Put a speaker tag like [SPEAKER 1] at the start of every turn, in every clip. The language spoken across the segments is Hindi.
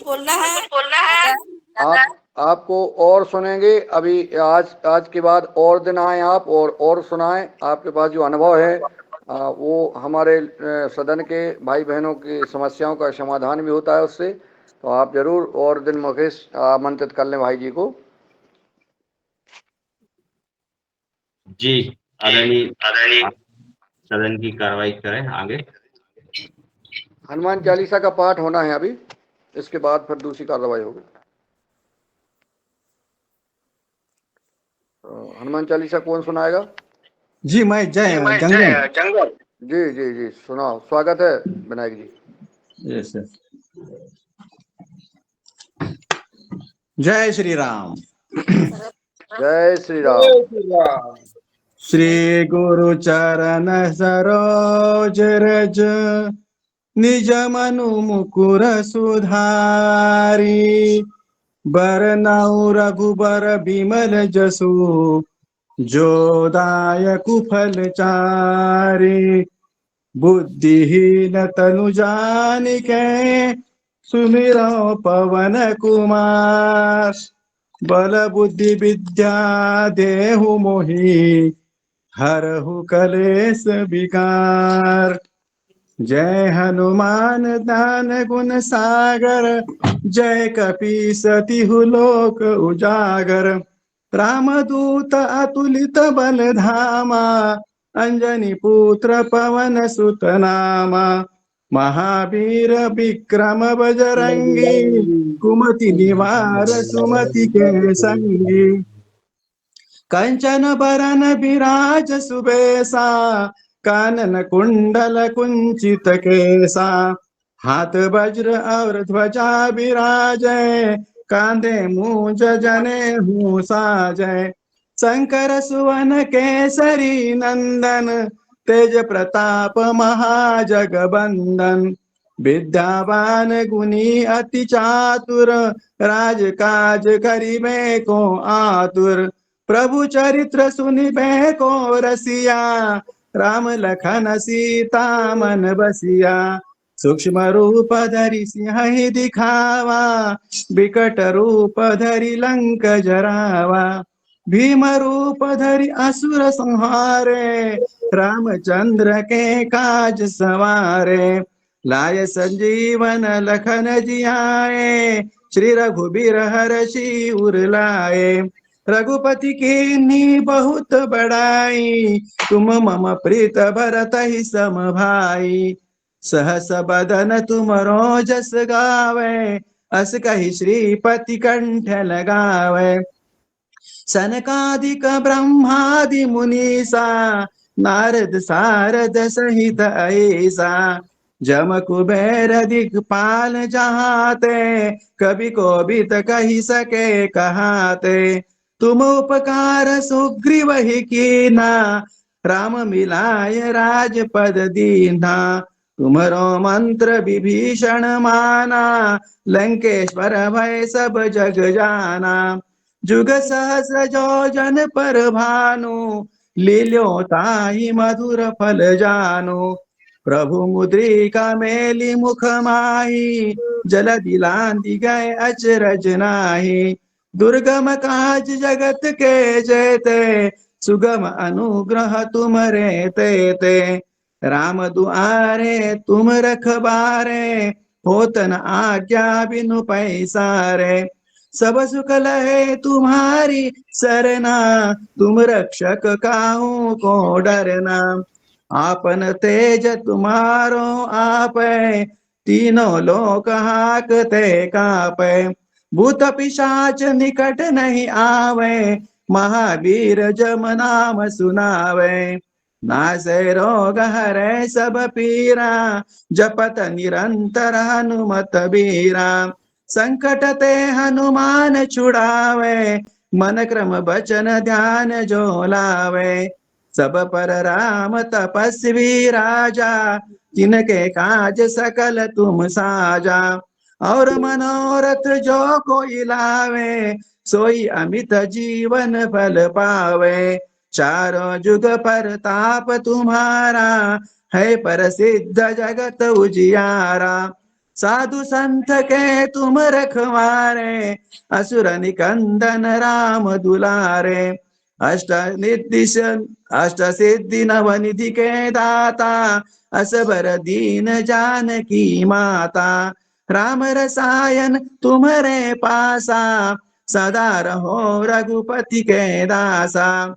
[SPEAKER 1] बोलना है
[SPEAKER 2] कुछ बोलना है
[SPEAKER 1] अगर
[SPEAKER 3] आपको और सुनेंगे अभी। आज के बाद और दिन आए आप और सुनाएं। आपके पास जो अनुभव है वो हमारे सदन के भाई बहनों की समस्याओं का समाधान भी होता है उससे। तो आप जरूर और दिन मुकेश आमंत्रित कर लें भाई जी को।
[SPEAKER 2] जी। आदरणीय आप सदन की कार्रवाई करें आगे।
[SPEAKER 3] हनुमान चालीसा का पाठ होना है अभी, इसके बाद फिर दूसरी कार्रवाई होगी। हनुमान चालीसा कौन सुनाएगा?
[SPEAKER 4] जी मैं जय जंगम।
[SPEAKER 2] जंगल।
[SPEAKER 3] जी जी जी, सुनाओ। स्वागत है विनायक जी।
[SPEAKER 4] Yes yes. जय श्री राम।
[SPEAKER 3] जय श्री राम।
[SPEAKER 4] श्री गुरु चरण सरोज रज निज मनु मुकुर सुधारी बरनउँ रघुबर बिमल जसु जो दायकु फल चारि बुद्धिहीन तनु जानिके सुमिरौ पवन कुमार बल बुद्धि विद्या देहु मोहि हरहु कलेश विकार। जय हनुमान ज्ञान गुण सागर जय कपीस तिहु लोक उजागर रामदूत अतुलित बल धामा अंजनी पुत्र पवन सुत नामा महावीर विक्रम बजरंगी कुमति निवार सुमति के संगी कंचन बरन विराज सुबेसा कानन कुंडल कुंचित केसा हाथ वज्र और ध्वजा विराजय कांधे मूंज जने साजय शंकर सुवन केसरी नंदन तेज प्रताप महाजगबंदन विद्यावान गुणी अति चातुर राजकाज करिबे को आतुर प्रभु चरित्र सुनिबे को रसिया राम लखन सीता मन बसिया सूक्ष्म रूप धरि सिंह दिखावा विकट रूप धरि लंक जरावा भीम रूप धरि असुर संहारे रामचंद्र के काज सवारे लाय संजीवन लखन जियाए श्री रघुबीर हरषि उर लाए रघुपति कीन्ही बहुत बड़ाई तुम मम प्रीत भरत ही सम भाई सहस बदन तुम जस गावे अस कहि श्रीपति कंठ लगावे सनकादिक ब्रह्मादि मुनीसा नारद सारद सहित ऐसा जम कुबेर दिखपाल जहाते कवि कोबिद कहि सके कहाते तुम उपकार सुग्रीव ही कीना राम मिलाय राजपद दीना तुम्हरो मंत्र विभीषण माना लंकेश्वर भय सब जग जाना जुग सहस्र जो जन पर भानु लील्यो ताहि मधुर फल जानु प्रभु मुद्रिका मेली मुख माही जल दिलांति गए अचरज नाही दुर्गम काज जगत के जेते सुगम अनुग्रह तुम रे ते राम दुआरे तुम रखबारे होतन आज्ञा बिनु पैसारे सब सुख लहे तुम्हारी सरना तुम रक्षक काहू को डरना आपन तेज तुम्हारो आपै तीनों लोक हाकते कापै भूत पिशाच निकट नहीं आवे महावीर जम नाम सुनावे नासै रोग हरै सब पीरा जपत निरंतर हनुमत बीरा संकट ते हनुमान छुड़ावे मन क्रम बचन ध्यान जो लावे सब पर राम तपस्वी राजा जिनके काज सकल तुम साजा और मनोरथ जो कोई लावे सोई अमित जीवन फल पावे चारों जुग पर ताप तुम्हारा है प्रसिद्ध जगत उजियारा साधु संत के तुम रखवारे, असुर निकंदन राम दुलारे। अष्ट सिद्धि नवनिधि के दाता, असबर दीन जानकी माता। राम रसायन तुम्हारे पासा, सदा रहो रघुपति के दासा।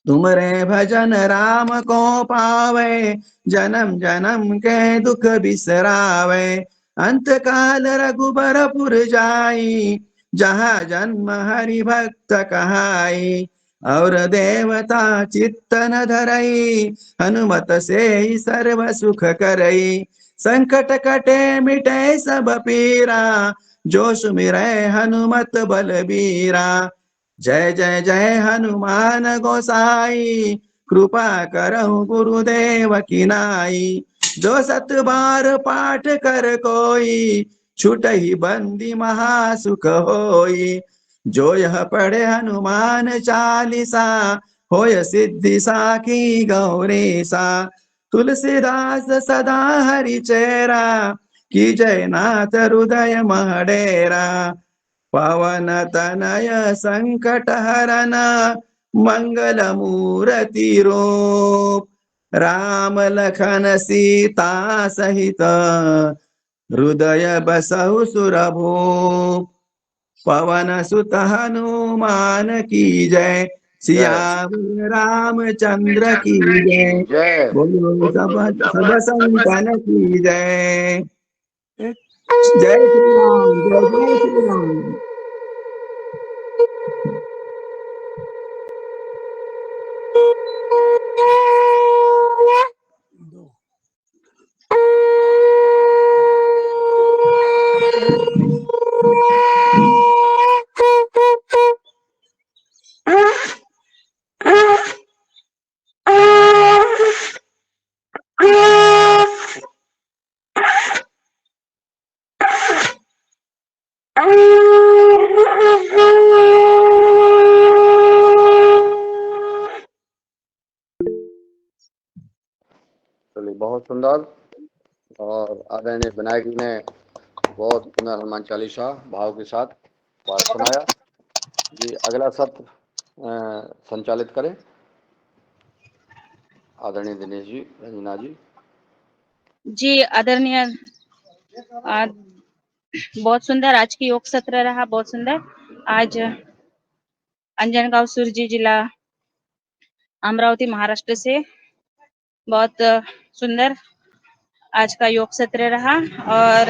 [SPEAKER 4] तुमरे भजन राम को पावे, जन्म जन्म के दुख बिसरावे। अंत काल रघुबरपुर जाई, जहाँ जन्म हरि भक्त कहाई। और देवता चित्त न धरई, हनुमत से ही सर्व सुख करई। संकट कटे मिटे सब पीरा, जो सुमिरै हनुमत बलबीरा। जय जय जय हनुमान गोसाई, कृपा करहु गुरुदेव की नाई। जो सत बार पाठ कर कोई, छूटहि बंदी महासुख होई। जो यह पढ़े हनुमान चालीसा, होय सिद्धि साखी गौरीसा। तुलसीदास सदा हरि चेरा, की जय नाथ हृदय महडेरा। पवन तनय संकट हरन, मंगल मूर्ति रूप। राम लखन सीता सहित, हृदय बसहु सुरभूप। पवन सुत हनुमान की जय, सियावर रामचंद्र की जय।
[SPEAKER 3] जय।
[SPEAKER 4] बोलो सब संतन की जय। जय श्री राम, जय जय श्री राम।
[SPEAKER 3] चलिए, बहुत सुंदर। और आदरणीय विनायक जी ने बहुत सुंदर हनुमान चालीसा भाव के साथ पाठ सुनाया। जी, अगला सत्र संचालित करें आदरणीय दिनेश जी, रंजना जी।
[SPEAKER 1] जी आदरणीय, बहुत सुंदर आज की योग सत्र रहा, बहुत सुंदर। आज अंजनगांव सुरजी जिला अमरावती महाराष्ट्र से बहुत सुंदर आज का योग सत्र रहा। और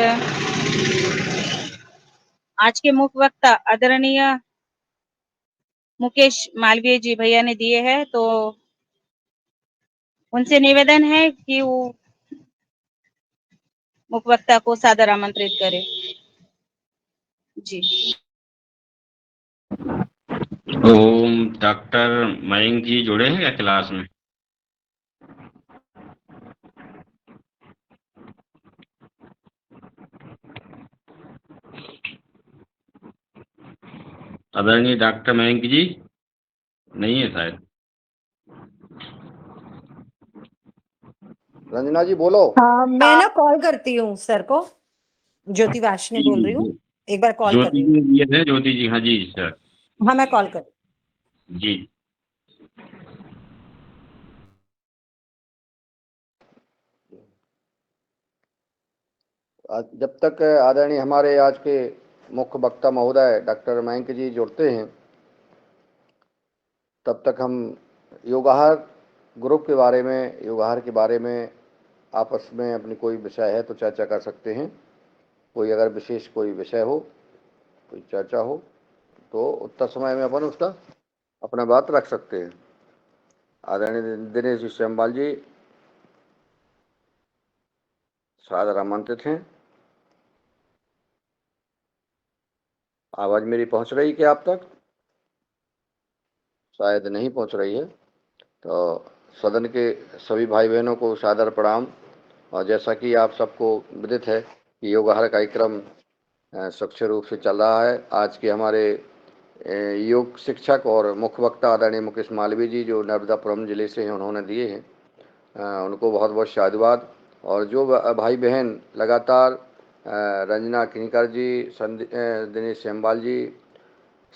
[SPEAKER 1] आज के मुख्य वक्ता आदरणीय मुकेश मालवीय जी भैया ने दिए हैं, तो उनसे निवेदन है कि वो मुख्य वक्ता को सादर आमंत्रित करें। जी
[SPEAKER 2] ओम। डॉक्टर मयंक जी जुड़े हैं क्या क्लास में? आदरणीय डॉक्टर मयंक जी नहीं है शायद।
[SPEAKER 3] रंजना जी बोलो।
[SPEAKER 5] हाँ, मैं ना कॉल करती हूँ सर को। ज्योति वाशनी बोल रही हूँ, एक बार कॉल कर
[SPEAKER 2] ज्योति
[SPEAKER 5] रही हूँ।
[SPEAKER 2] जी दिए थे, ज्योति जी। हाँ जी सर
[SPEAKER 5] हाँ, मैं कॉल कर।
[SPEAKER 2] जी।
[SPEAKER 3] जब तक आदरणीय हमारे आज के मुख्य वक्ता महोदय डॉक्टर मयंक जी जुड़ते हैं, तब तक हम योगाहार ग्रुप के बारे में, योगाहार के बारे में आपस में अपनी कोई विषय है तो चर्चा कर सकते हैं। कोई अगर विशेष कोई विषय हो, कोई चर्चा हो, तो उत्तर समय में अपन उसका अपना बात रख सकते हैं। आदरणीय दिनेश जी श्यामपाल जी सादर आमंत्रित हैं। आवाज़ मेरी पहुंच रही क्या आप तक? शायद नहीं पहुंच रही है। तो सदन के सभी भाई बहनों को सादर प्रणाम। और जैसा कि आप सबको विदित है कि योगाहार कार्यक्रम सुचारू रूप से चल रहा है। आज के हमारे योग शिक्षक और मुख्य वक्ता आदरणीय मुकेश मालवीय जी, जो नर्मदापुरम जिले से हैं, उन्होंने दिए हैं। उनको बहुत बहुत साधुवाद। और जो भाई बहन लगातार रंजना किनीकर जी, दिनेश सेमवाल जी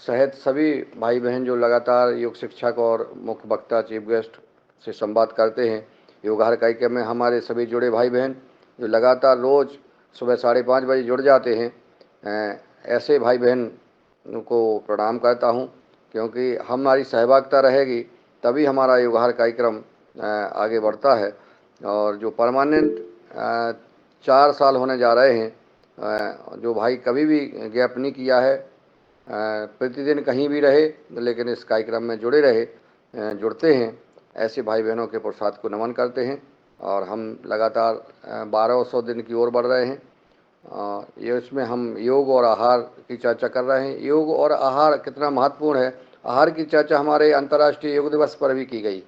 [SPEAKER 3] सहित सभी भाई बहन जो लगातार योग शिक्षक और मुख्य वक्ता चीफ गेस्ट से संवाद करते हैं। योगाहार कार्यक्रम में हमारे सभी जुड़े भाई बहन जो लगातार रोज़ सुबह 5:30 बजे जुड़ जाते हैं, ऐसे भाई बहन को प्रणाम करता हूं, क्योंकि हमारी सहभागिता रहेगी तभी हमारा योगाहार कार्यक्रम आगे बढ़ता है। और जो परमानेंट 4 साल होने जा रहे हैं, जो भाई कभी भी गैप नहीं किया है, प्रतिदिन कहीं भी रहे लेकिन इस कार्यक्रम में जुड़े रहे, जुड़ते हैं, ऐसे भाई बहनों के पुरुषार्थ को नमन करते हैं। और हम लगातार 1200 दिन की ओर बढ़ रहे हैं। ये इसमें हम योग और आहार की चर्चा कर रहे हैं। योग और आहार कितना महत्वपूर्ण है, आहार की चर्चा हमारे अंतर्राष्ट्रीय योग दिवस पर भी की गई।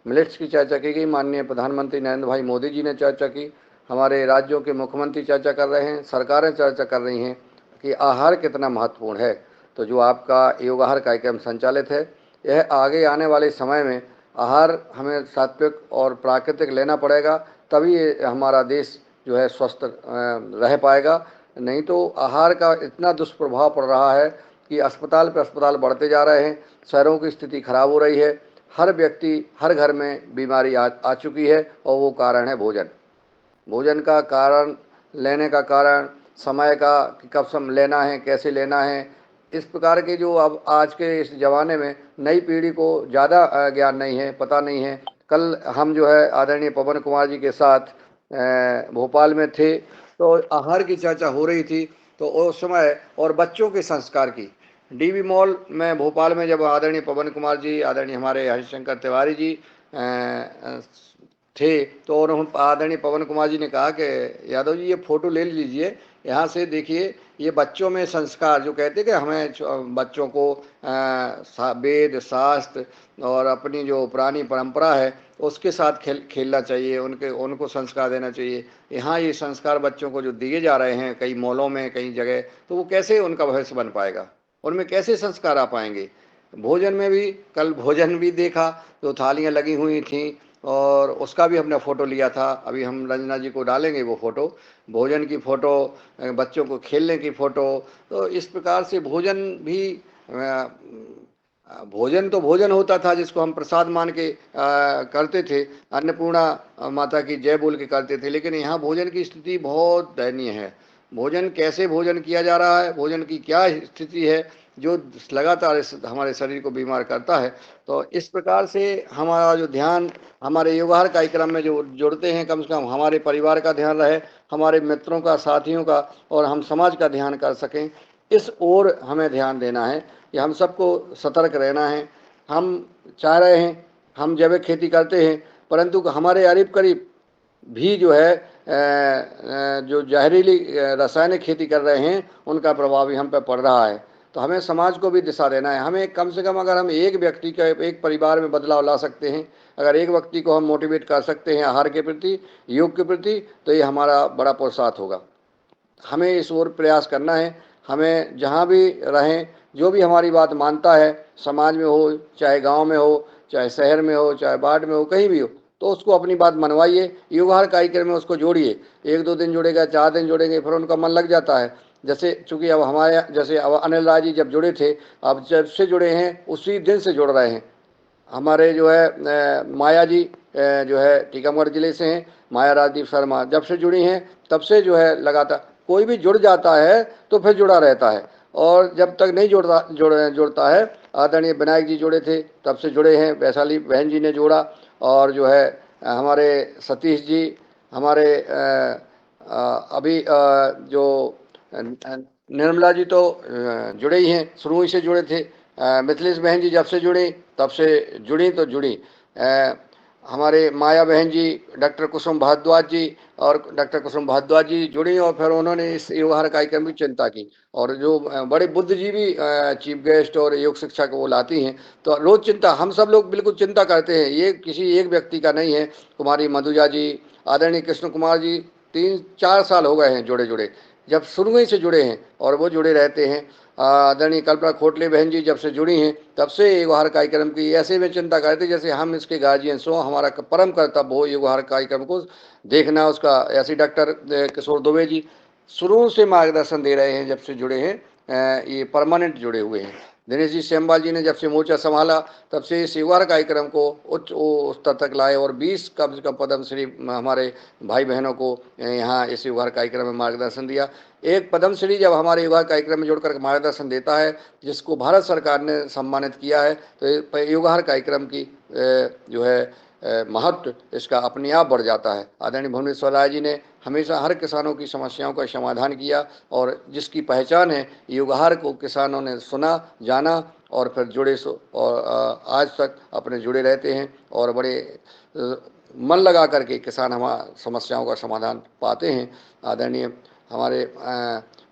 [SPEAKER 3] मिलेट्स की चर्चा की गई, माननीय प्रधानमंत्री नरेंद्र भाई मोदी जी ने चर्चा की, हमारे राज्यों के मुख्यमंत्री चर्चा कर रहे हैं, सरकारें चर्चा कर रही हैं कि आहार कितना महत्वपूर्ण है। तो जो आपका योगाहार कार्यक्रम संचालित है, यह आगे आने वाले समय में आहार हमें सात्विक और प्राकृतिक लेना पड़ेगा, तभी हमारा देश जो है स्वस्थ रह पाएगा। नहीं तो आहार का इतना दुष्प्रभाव पड़ रहा है कि अस्पताल पर अस्पताल बढ़ते जा रहे हैं, शहरों की स्थिति खराब हो रही है, हर व्यक्ति हर घर में बीमारी आ चुकी है, और वो कारण है भोजन। भोजन का कारण, लेने का कारण, समय का कि कब समय लेना है, कैसे लेना है, इस प्रकार के जो अब आज के इस ज़माने में नई पीढ़ी को ज़्यादा ज्ञान नहीं है, पता नहीं है। कल हम जो है आदरणीय पवन कुमार जी के साथ भोपाल में थे, तो आहार की चर्चा हो रही थी, तो उस समय और बच्चों के संस्कार की डीवी मॉल में भोपाल में जब आदरणीय पवन कुमार जी, आदरणीय हमारे हरिशंकर तिवारी जी थे, तो उन्होंने आदरणीय पवन कुमार जी ने कहा कि यादव जी ये फ़ोटो ले लीजिए, यहाँ से देखिए ये बच्चों में संस्कार जो कहते कि हमें बच्चों को वेद शास्त्र और अपनी जो पुरानी परंपरा है उसके साथ खेलना चाहिए, उनको संस्कार देना चाहिए। यहाँ ये संस्कार बच्चों को जो दिए जा रहे हैं कई मॉलों में, कई जगह, तो वो कैसे उनका भविष्य बन पाएगा, उनमें कैसे संस्कार आ पाएंगे। भोजन में भी कल भोजन भी देखा, तो थालियाँ लगी हुई थीं और उसका भी हमने फ़ोटो लिया था। अभी हम रंजना जी को डालेंगे वो फ़ोटो, भोजन की फ़ोटो, बच्चों को खेलने की फ़ोटो। तो इस प्रकार से भोजन भी, भोजन तो भोजन होता था जिसको हम प्रसाद मान के करते थे, अन्नपूर्णा माता की जय बोल के करते थे, लेकिन यहाँ भोजन की स्थिति बहुत दयनीय है। भोजन कैसे भोजन किया जा रहा है, भोजन की क्या स्थिति है जो लगातार हमारे शरीर को बीमार करता है। तो इस प्रकार से हमारा जो ध्यान हमारे योगाहार कार्यक्रम में जो जुड़ते हैं, कम से कम हमारे परिवार का ध्यान रहे, हमारे मित्रों का, साथियों का, और हम समाज का ध्यान कर सकें, इस ओर हमें ध्यान देना है कि हम सबको सतर्क रहना है। हम चाह रहे हैं, हम जैविक खेती करते हैं, परंतु हमारे करीब करीब भी जो है जो जहरीली रासायनिक खेती कर रहे हैं उनका प्रभाव भी हम पर पड़ रहा है। तो हमें समाज को भी दिशा देना है। हमें कम से कम अगर हम एक व्यक्ति का, एक परिवार में बदलाव ला सकते हैं, अगर एक व्यक्ति को हम मोटिवेट कर सकते हैं आहार के प्रति, योग के प्रति, तो ये हमारा बड़ा पुरुषार्थ होगा। हमें इस ओर प्रयास करना है। हमें जहाँ भी रहें, जो भी हमारी बात मानता है, समाज में हो, चाहे गांव में हो, चाहे शहर में हो, चाहे वार्ड में हो, कहीं भी हो, तो उसको अपनी बात मनवाइए, योगाहार कार्यक्रम में उसको जोड़िए। 1-2 दिन जुड़ेगा, 4 दिन जुड़ेंगे, फिर उनका मन लग जाता है। जैसे चूँकि अब हमारे, जैसे अब अनिल राय जी जब जुड़े थे, अब जब से जुड़े हैं उसी दिन से जुड़ रहे हैं। हमारे जो है माया जी जो है टीकमगढ़ जिले से हैं, माया राजदीप शर्मा, जब से जुड़ी हैं तब से जो है लगातार, कोई भी जुड़ जाता है तो फिर जुड़ा रहता है, और जब तक नहीं जुड़ता है, आदरणीय विनायक जी जुड़े थे तब से जुड़े हैं, वैशाली बहन जी ने जोड़ा, और जो है हमारे सतीश जी, हमारे अभी जो निर्मला जी तो जुड़े ही हैं, शुरू ही से जुड़े थे। मिथिलेश बहन जी जब से जुड़ी तब से जुड़ी तो जुड़ी। हमारे माया बहन जी, डॉक्टर कुसुम भारद्वाज जी, और डॉक्टर कुसुम भारद्वाज जी जुड़ी, और फिर उन्होंने इस योगाहार कार्यक्रम की चिंता की, और जो बड़े बुद्ध जी भी चीफ गेस्ट और योग शिक्षक वो लाती हैं, तो रोज चिंता, हम सब लोग बिल्कुल चिंता करते हैं, ये किसी एक व्यक्ति का नहीं है। कुमारी मधुजा जी, आदरणीय कृष्ण कुमार जी 3-4 साल हो गए हैं जुड़े, जब शुरू ही से जुड़े हैं और वो जुड़े रहते हैं। आदरणीय कल्पना खोटले बहन जी जब से जुड़ी हैं तब से योगाहार कार्यक्रम की ऐसे में चिंता करते जैसे हम इसके गार्जियंस हों, हमारा परम कर्तव्य हो योगाहार कार्यक्रम को देखना उसका। ऐसे डॉक्टर किशोर दुबे जी शुरू से मार्गदर्शन दे रहे हैं, जब से जुड़े हैं, ये परमानेंट जुड़े हुए हैं। दिनेश जी सेमवाल जी ने जब से मोर्चा संभाला तब से इस युवा कार्यक्रम को उच्च स्तर तक लाए और 20 कम से कम पद्मश्री हमारे भाई बहनों को यहाँ इस युवा कार्यक्रम में मार्गदर्शन दिया। एक पद्मश्री जब हमारे युवा कार्यक्रम में जुड़कर मार्गदर्शन देता है, जिसको भारत सरकार ने सम्मानित किया है, तो युवा कार्यक्रम की जो है महत्व इसका अपने आप बढ़ जाता है। आदरणीय भुवनेश्वर राय जी ने हमेशा हर किसानों की समस्याओं का समाधान किया और जिसकी पहचान है, युगहार को किसानों ने सुना, जाना और फिर जुड़े और आज तक अपने जुड़े रहते हैं और बड़े मन लगा करके किसान हमारी समस्याओं का समाधान पाते हैं। आदरणीय हमारे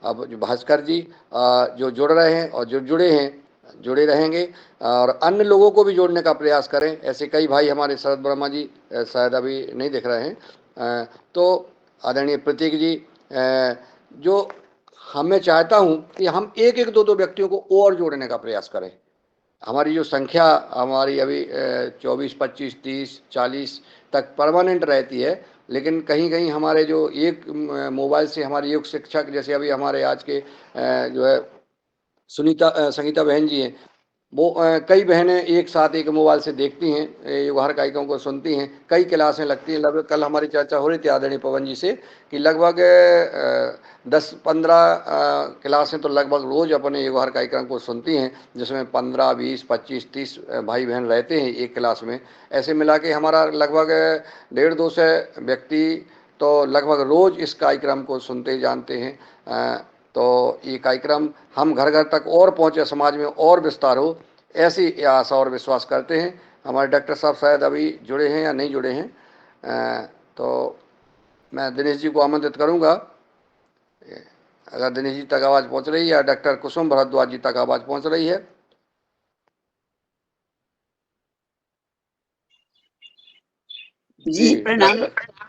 [SPEAKER 3] अब जो भास्कर जी जो जुड़ रहे हैं और जो जुड़े हैं, जुड़े रहेंगे और अन्य लोगों को भी जोड़ने का प्रयास करें। ऐसे कई भाई हमारे शरद वर्मा जी शायद अभी नहीं दिख रहे हैं, तो आदरणीय प्रतीक जी, जो हमें चाहता हूं कि हम एक एक दो व्यक्तियों को और जोड़ने का प्रयास करें। हमारी जो संख्या हमारी अभी 24, 25, 30, 40 तक परमानेंट रहती है, लेकिन कहीं कहीं हमारे जो एक मोबाइल से हमारे योग शिक्षक, जैसे अभी हमारे आज के जो है संगीता बहन जी हैं, वो कई बहनें एक साथ एक मोबाइल से देखती हैं, युवा कार्यक्रम को सुनती हैं, कई क्लासें लगती हैं। लगभग कल हमारी चर्चा हो रही थी आदरणीय पवन जी से कि लगभग 10-15 क्लासें तो लगभग रोज अपने युवा कार्यक्रम को सुनती हैं, जिसमें 15, 20, 25, 30 भाई बहन रहते हैं एक क्लास में। ऐसे मिला के हमारा लगभग 150-200 व्यक्ति तो लगभग रोज इस कार्यक्रम को सुनते जानते हैं। तो ये कार्यक्रम हम घर घर तक और पहुँचे, समाज में और विस्तार हो, ऐसी आशा और विश्वास करते हैं। हमारे डॉक्टर साहब शायद अभी जुड़े हैं या नहीं जुड़े हैं, तो मैं दिनेश जी को आमंत्रित करूंगा, अगर दिनेश जी तक आवाज़ पहुंच रही है या डॉक्टर कुसुम भारद्वाज जी तक आवाज़ पहुंच रही है।
[SPEAKER 6] जी प्रणाम।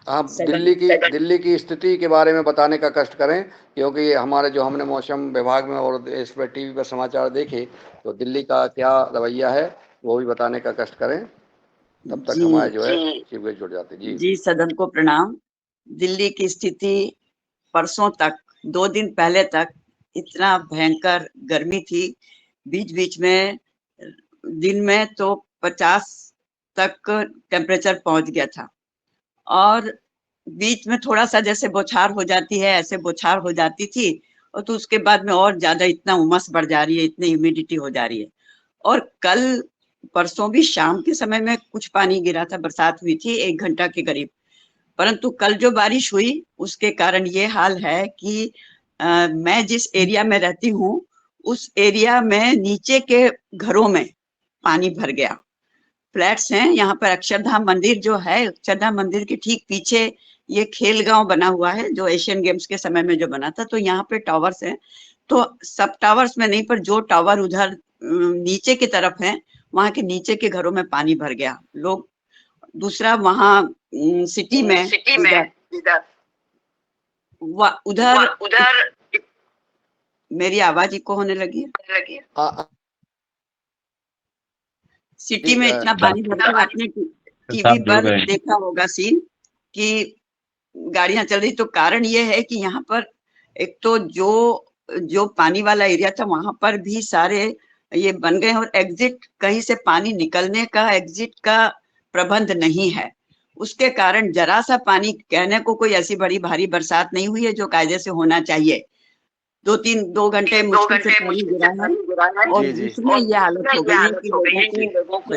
[SPEAKER 3] आप दिल्ली की स्थिति के बारे में बताने का कष्ट करें, क्योंकि हमारे जो हमने मौसम विभाग में और इस पर टीवी पर समाचार देखे, तो दिल्ली का क्या रवैया है वो भी बताने का कष्ट करें, तब तक हमारे जो है चीफ गेस्ट जुड़ जाते।
[SPEAKER 6] जी सदन को प्रणाम। दिल्ली की स्थिति परसों तक, 2 दिन पहले तक इतना भयंकर गर्मी थी, बीच बीच में दिन में तो 50 तक टेम्परेचर पहुंच गया था और बीच में थोड़ा सा जैसे बौछार हो जाती है, ऐसे बौछार हो जाती थी, और तो उसके बाद में और ज्यादा इतना उमस बढ़ जा रही है, इतनी ह्यूमिडिटी हो जा रही है। और कल परसों भी शाम के समय में कुछ पानी गिरा था, बरसात हुई थी 1 घंटा के करीब, परंतु कल जो बारिश हुई उसके कारण ये हाल है कि मैं जिस एरिया में रहती हूँ उस एरिया में नीचे के घरों में पानी भर गया। फ्लैट्स हैं यहाँ पर। अक्षरधाम मंदिर जो है, अक्षरधाम मंदिर के ठीक पीछे ये खेल गांव बना हुआ है, जो एशियन गेम्स के समय में जो बना था। तो यहाँ पे टावर्स हैं, तो सब टावर्स में नहीं, पर जो टावर उधर नीचे की तरफ है, वहां के नीचे के घरों में पानी भर गया। लोग दूसरा वहाँ सिटी में उधर मेरी आवाज इको होने लगी है। सिटी में इतना पानी भरता है, आपने टीवी पर देखा होगा सीन कि गाड़ियां चल रही। तो कारण ये है कि यहाँ पर एक तो जो पानी वाला एरिया था वहां पर भी सारे ये बन गए, और एग्जिट कहीं से पानी निकलने का, एग्जिट का प्रबंध नहीं है। उसके कारण जरा सा पानी, कहने को कोई ऐसी बड़ी भारी बरसात नहीं हुई है जो कायदे से होना चाहिए, 2 घंटे मुश्किल से पानी गिरा है, और जिसमें ये हालत हो गई है कि लोगों को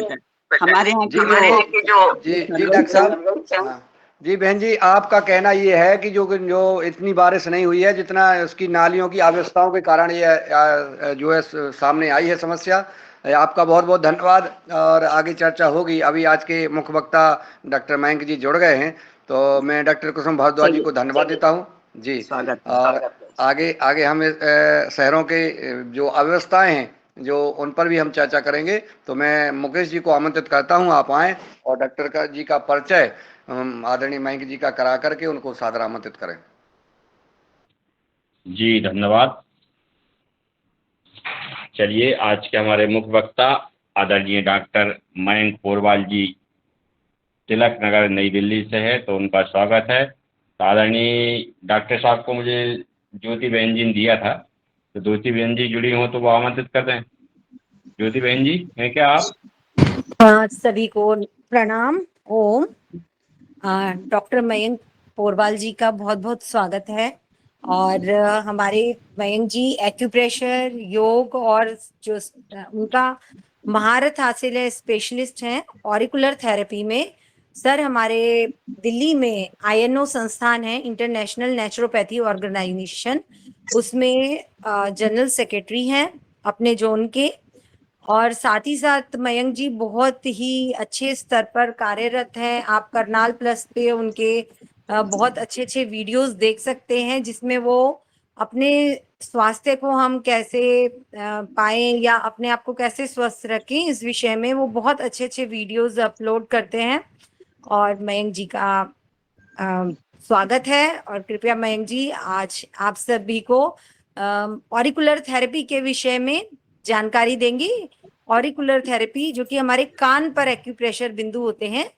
[SPEAKER 6] हमारे यहाँ के जो
[SPEAKER 3] डॉक्टर साहब, जी बहन जी, आपका कहना ये है कि जो इतनी बारिश नहीं हुई है जितना उसकी नालियों की अव्यवस्थाओं के कारण ये जो है सामने आई है समस्या। आपका बहुत बहुत धन्यवाद और आगे चर्चा होगी। अभी आज के मुख्य वक्ता डॉक्टर मयंक जी जुड़ गए हैं, तो मैं डॉक्टर कुसुम भारद्वाज जी को धन्यवाद देता हूँ जी। और आगे हम शहरों के जो अव्यवस्थाएं हैं जो उन पर भी हम चर्चा करेंगे। तो मैं मुकेश जी को आमंत्रित करता हूं, आप आएं और डॉक्टर जी का परिचय आदरणीय मयंक जी का करा करके उनको सादर आमंत्रित करें।
[SPEAKER 2] जी धन्यवाद। चलिए, आज के हमारे मुख्य वक्ता आदरणीय डॉक्टर मयंक पोरवाल जी तिलक नगर नई दिल्ली से है, तो उनका स्वागत है। आदरणीय डॉक्टर साहब को मुझे ज्योति बहन जी ने दिया था, तो ज्योति बहन जी जुड़ी हो तो वो आमंत्रित कर दें। ज्योति बहन जी हैं क्या आप?
[SPEAKER 5] सभी को प्रणाम। ओम। डॉक्टर मयंक पोरवाल जी का बहुत बहुत स्वागत है। और हमारे मयंक जी एक्यूप्रेशर, योग और जो उनका महारत हासिल है, स्पेशलिस्ट हैं ऑरिकुलर थेरेपी में। सर हमारे दिल्ली में INO संस्थान है, इंटरनेशनल नेचुरोपैथी ऑर्गेनाइजेशन, उसमें जनरल सेक्रेटरी हैं अपने जोन के। और साथ ही साथ मयंक जी बहुत ही अच्छे स्तर पर कार्यरत हैं। आप करनाल प्लस पे उनके बहुत अच्छे अच्छे वीडियोस देख सकते हैं, जिसमें वो अपने स्वास्थ्य को हम कैसे पाएं या अपने आप को कैसे स्वस्थ रखें, इस विषय में वो बहुत अच्छे अच्छे वीडियोस अपलोड करते हैं। और मयंक जी का स्वागत है। और कृपया मयंक जी आज आप सभी को ऑरिकुलर थेरेपी के विषय में जानकारी देंगी। ऑरिकुलर थेरेपी जो कि हमारे कान पर एक्यूप्रेशर बिंदु होते हैं,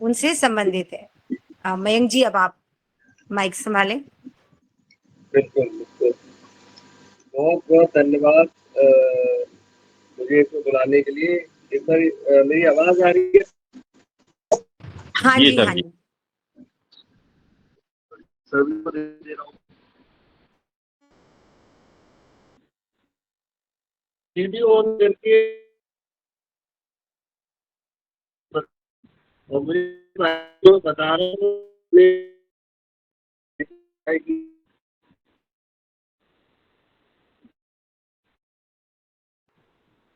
[SPEAKER 5] उनसे संबंधित है। मयंक जी अब आप माइक संभालें।
[SPEAKER 7] बिल्कुल बिल्कुल, बहुत बहुत धन्यवाद मुझे इसमें बुलाने के लिए। एक बार मेरी आवाज आ रही है?
[SPEAKER 5] हाँ
[SPEAKER 2] जी
[SPEAKER 5] जी,
[SPEAKER 2] सर
[SPEAKER 5] हाँ
[SPEAKER 2] जी।
[SPEAKER 5] जी।
[SPEAKER 7] सभी को दे रहा हूँ। वीडियो ऑन करके और मुझे बता रहा हूँ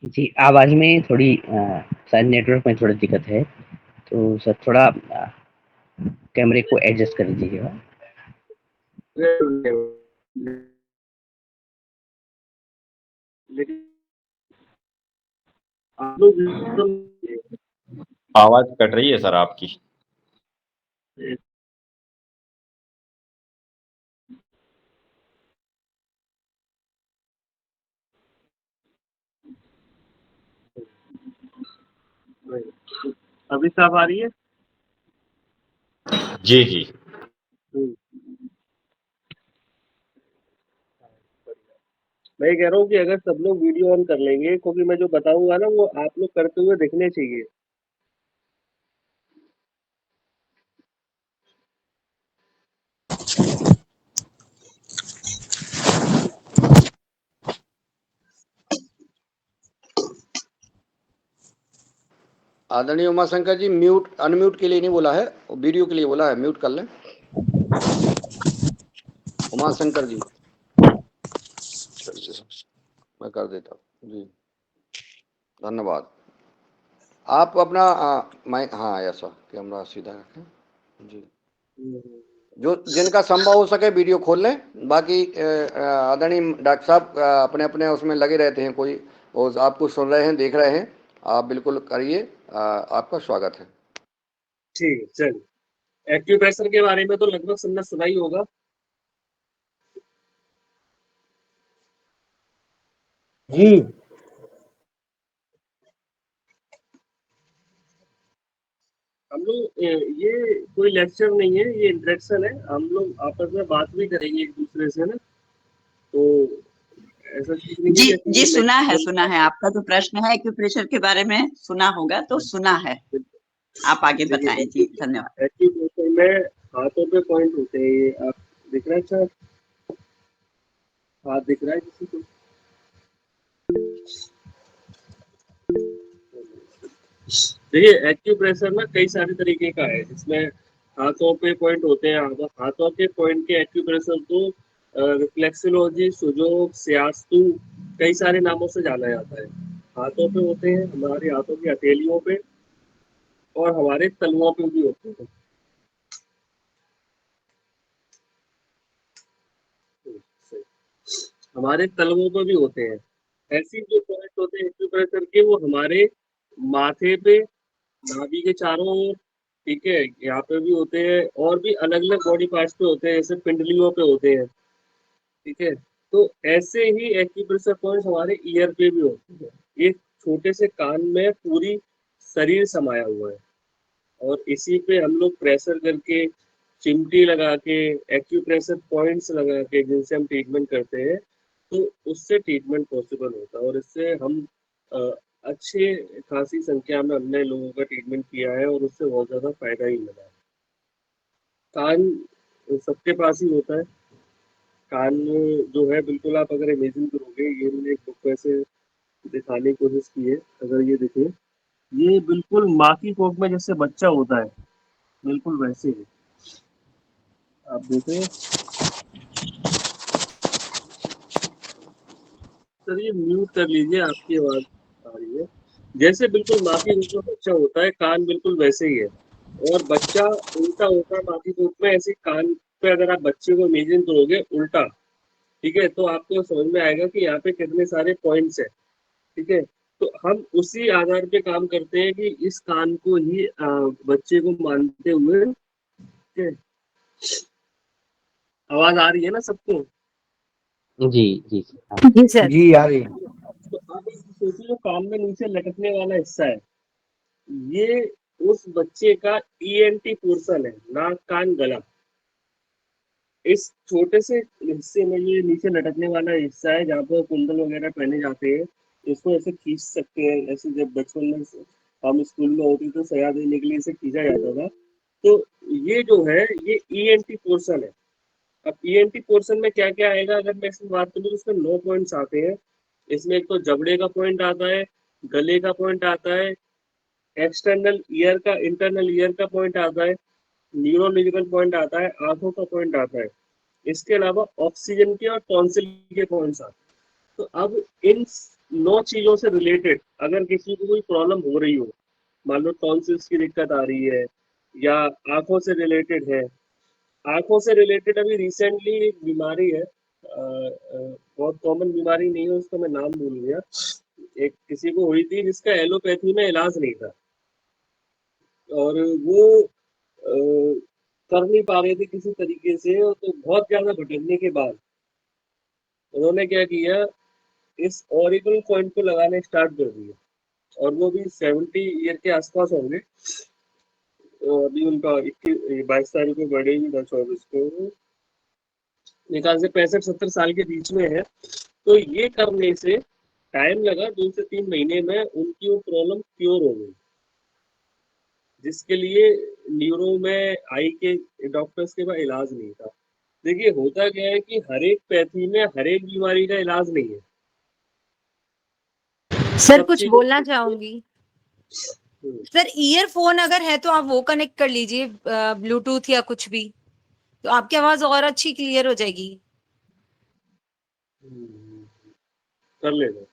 [SPEAKER 8] जी, आवाज़ में थोड़ी शायद नेटवर्क में थोड़ी दिक्कत है, तो सर थोड़ा कैमरे को एडजस्ट कर दीजिएगा।
[SPEAKER 7] लेकिन आप लोग
[SPEAKER 2] आवाज कट रही है सर आपकी।
[SPEAKER 7] अभी साफ आ रही है?
[SPEAKER 2] जी जी।
[SPEAKER 7] मैं ये कह रहा हूँ कि अगर सब लोग वीडियो ऑन कर लेंगे, क्योंकि मैं जो बताऊंगा ना वो आप लोग करते हुए दिखने चाहिए।
[SPEAKER 3] आदरणीय उमाशंकर जी, म्यूट अनम्यूट के लिए नहीं बोला है, वीडियो के लिए बोला है, म्यूट कर लें। उमाशंकर जी, चलिए मैं कर देता हूँ जी, धन्यवाद। आप अपना माइक, हाँ ऐसा कैमरा सीधा रखें जी। जो जिनका संभव हो सके वीडियो खोल लें। बाकी आदरणीय डॉक्टर साहब अपने अपने उसमें लगे रहते हैं, कोई और आपको सुन रहे हैं, देख रहे हैं, आप बिल्कुल करिए। आपका स्वागत है।
[SPEAKER 7] ठीक है, चलिए। एक्यूप्रेशर के बारे में तो लगभग सबने सुना ही होगा।
[SPEAKER 9] जी
[SPEAKER 7] हम लोग ये कोई लेक्चर नहीं है, ये इंटरेक्शन है। हम लोग आपस में बात भी करेंगे एक दूसरे से ना, तो ऐसा चीज नहीं है
[SPEAKER 6] जी
[SPEAKER 7] कि
[SPEAKER 6] जी, सुना है
[SPEAKER 7] lecture-
[SPEAKER 6] सुना है। आपका जो प्रश्न है एक्यूप्रेशर के बारे में सुना होगा, तो सुना है। आप आगे बताएं जी, धन्यवाद।
[SPEAKER 7] एक्यूप्रेशर में हाथों पे पॉइंट होते हैं, ये आप दिख रहा है? अच्छा, हाथ दिख रहा है किसी को? देखिए, एक्यूप्रेशर ना कई सारे तरीके का है, जिसमें हाथों पे पॉइंट होते हैं। हाथों के पॉइंट के एक्यूप्रेशर को रिफ्लेक्सोलॉजी, सुजोग, सियास्तु, कई सारे नामों से जाना जाता है। हाथों पे होते हैं, हमारे हाथों की हथेलियों पे, और हमारे तलुओं पे भी होते हैं। हमारे तलवों पे भी होते हैं। ऐसी जो पॉइंट होते हैं एक्यूप्रेशर के, वो हमारे माथे पे, नाभि के चारों ओर, ठीक है, यहाँ पे भी होते हैं, और भी अलग अलग बॉडी पार्ट्स पे होते हैं, जैसे पिंडलियों पे होते हैं, ठीक है। तो ऐसे ही एक्यूप्रेशर पॉइंट हमारे ईयर पे भी होते हैं। एक छोटे से कान में पूरी शरीर समाया हुआ है, और इसी पे हम लोग प्रेशर करके चिमटी लगा के, एक्यूप्रेशर पॉइंट्स लगा के जिनसे हम ट्रीटमेंट करते हैं, तो उससे ट्रीटमेंट पॉसिबल होता है और इससे हम अच्छे खासी संख्या में हमने लोगों का ट्रीटमेंट किया है और उससे बहुत ज़्यादा फायदा ही मिला है। कान सबके पास ही होता है। कान जो है बिल्कुल आप अगर इमेजिन करोगे, ये मैंने एक बुक में से दिखाने की कोशिश की है, अगर ये देखें, ये बिल्कुल माँ की कोख में जैसे बच्चा होता है, बिल्कुल वैसे ही आप देखें। सर ये म्यूट कर लीजिए, आपकी आवाज आ रही है। जैसे बिल्कुल माँ की कोख में बच्चा होता है, कान बिल्कुल वैसे ही है और बच्चा उल्टा होता है माँ की कोख में। ऐसे कान पे अगर आप बच्चे को इमेजिन करोगे उल्टा, ठीक है, तो आपको समझ में आएगा कि यहाँ पे कितने सारे पॉइंट्स है। ठीक है, तो हम उसी आधार पे काम करते हैं कि इस कान को ही बच्चे को मानते हुए, ठीक है। आवाज आ रही है ना सबको?
[SPEAKER 8] जी जी
[SPEAKER 5] जी सर।
[SPEAKER 4] जी आ रही है।
[SPEAKER 7] तो आप सोचिए, जो कान में नीचे लटकने वाला हिस्सा है, ये उस बच्चे का ईएनटी पोर्शन है, नाक कान गला। इस छोटे से हिस्से में ये नीचे लटकने वाला हिस्सा है जहाँ पर कुंडल वगैरह पहने जाते हैं। इसको ऐसे खींच सकते हैं, ऐसे जब बचपन में हम स्कूल में होते तो सया देने के लिए इसे खींचा जाता था। तो ये जो है ये ईएनटी पोर्शन है। अब ईएनटी पोर्शन में क्या क्या आएगा, अगर मैं इसमें बात करूँ तो इसमें 9 पॉइंट्स आते हैं। इसमें एक तो जबड़े का पॉइंट आता है, गले का पॉइंट आता है, एक्सटर्नल ईयर का, इंटरनल ईयर का पॉइंट आता है, न्यूरोलॉजिकल पॉइंट आता है, आंखों का पॉइंट आता है। इसके अलावा ऑक्सीजन के और टॉन्सिल के पॉइंट्स आते हैं। तो अब इन 9 चीजों से रिलेटेड अगर किसी को कोई प्रॉब्लम हो रही हो, मान लो टॉन्सिल्स की दिक्कत आ रही है या आंखों से रिलेटेड है। आंखों से रिलेटेड अभी रिसेंटली एक बीमारी है, बहुत कॉमन बीमारी नहीं है, उसका मैं नाम भूल गया। एक किसी को हुई थी जिसका एलोपैथी में इलाज नहीं था और वो कर नहीं पा रहे थे किसी तरीके से, तो बहुत ज्यादा भटकने के बाद उन्होंने क्या किया, इस ऑरिकल पॉइंट को लगाने स्टार्ट कर दिया और वो भी 70 ईयर के आसपास होंगे। तो अभी उनका 22 तारीख को बर्थडे भी था, 24 को, निकाल से 65-70 साल के बीच में है। तो ये करने से टाइम लगा, 2 से 3 महीने में उनकी वो प्रॉब्लम क्योर हो गई, जिसके लिए न्यूरो में आई के डॉक्टर्स के पास इलाज नहीं था। देखिए होता क्या है कि हर एक पैथी में हर एक बीमारी का इलाज नहीं है।
[SPEAKER 5] सर
[SPEAKER 7] सब
[SPEAKER 5] कुछ
[SPEAKER 7] चीजों
[SPEAKER 5] बोलना चाहूंगी। सर ईयरफोन अगर है तो आप वो कनेक्ट कर लीजिए, ब्लूटूथ या कुछ भी, तो आपकी आवाज और अच्छी क्लियर हो जाएगी।
[SPEAKER 7] कर लेना।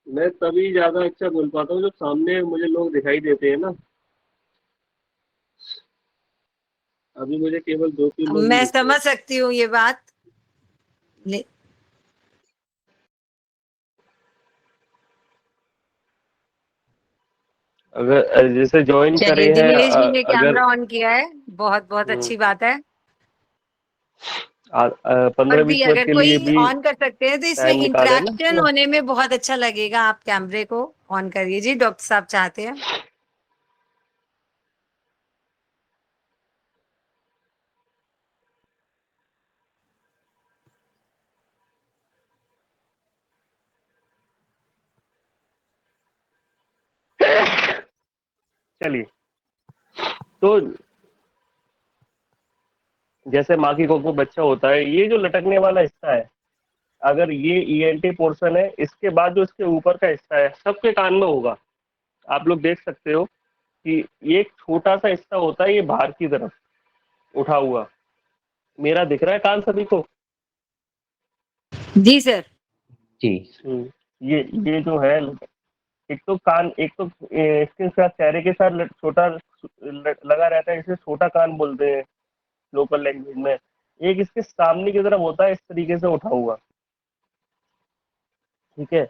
[SPEAKER 7] मैं तभी ज्यादा अच्छा बोल पाता हूँ जब सामने मुझे लोग दिखाई देते हैं ना। अभी मुझे केवल 2-3 लोग ही
[SPEAKER 5] मैं
[SPEAKER 7] दिख रहे हैं।
[SPEAKER 5] समझ सकती हूँ ये बात। ले-
[SPEAKER 9] अगर जैसे ज्वाइन
[SPEAKER 5] चलिए,
[SPEAKER 9] करे हैं
[SPEAKER 5] दिनेश जी ने
[SPEAKER 9] अगर
[SPEAKER 5] कैमरा ऑन किया है, बहुत बहुत अच्छी बात है। और
[SPEAKER 9] 15-20
[SPEAKER 5] भी
[SPEAKER 9] मिनट
[SPEAKER 5] अगर
[SPEAKER 9] के लिए
[SPEAKER 5] कोई
[SPEAKER 9] भी
[SPEAKER 5] ऑन कर सकते हैं तो इसमें
[SPEAKER 9] टाइम निकाले ना
[SPEAKER 5] इंटरेक्शन होने में बहुत अच्छा लगेगा। आप कैमरे को ऑन करिए जी, डॉक्टर साहब चाहते हैं।
[SPEAKER 9] चलिए। तो जैसे माँ की कोख में बच्चा होता है, ये जो लटकने वाला हिस्सा है, अगर ये ईएनटी पोर्शन है, इसके बाद जो इसके ऊपर का हिस्सा है सबके कान में होगा। आप लोग देख सकते हो कि ये एक छोटा सा हिस्सा होता है, ये बाहर की तरफ उठा हुआ। मेरा दिख रहा है कान सभी को?
[SPEAKER 5] जी सर।
[SPEAKER 8] जी
[SPEAKER 9] ये जो है, एक तो कान, एक तो इसके साथ चेहरे के साथ छोटा लगा रहता है, इसे छोटा कान बोलते हैं लोकल लैंग्वेज में। एक इसके सामने की तरफ होता है इस तरीके से उठा हुआ, ठीक है।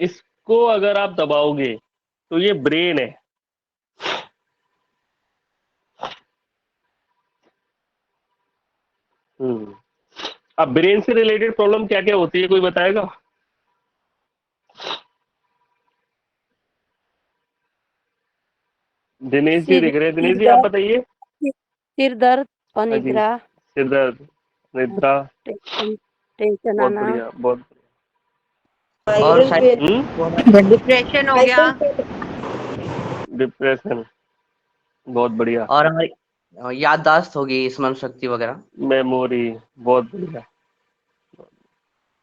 [SPEAKER 9] इस इसको अगर आप दबाओगे तो ये ब्रेन है। अब ब्रेन से रिलेटेड प्रॉब्लम क्या क्या होती है, कोई बताएगा? दिनेश जी दिख रहे हैं, दिनेश जी आप बताइए।
[SPEAKER 10] सिर दर्द,
[SPEAKER 9] हाँ जी,
[SPEAKER 10] अनिद्रा,
[SPEAKER 9] सिर दर्द, निद्रा,
[SPEAKER 10] टेंशन
[SPEAKER 9] बहुत
[SPEAKER 10] आना,
[SPEAKER 9] बढ़िया, बहुत
[SPEAKER 8] और शायद
[SPEAKER 5] डिप्रेशन हो गया,
[SPEAKER 9] डिप्रेशन, बहुत बढ़िया,
[SPEAKER 8] और हमारी याददाश्त होगी, स्मरण शक्ति वगैरह।
[SPEAKER 9] मेमोरी, बहुत बढ़िया।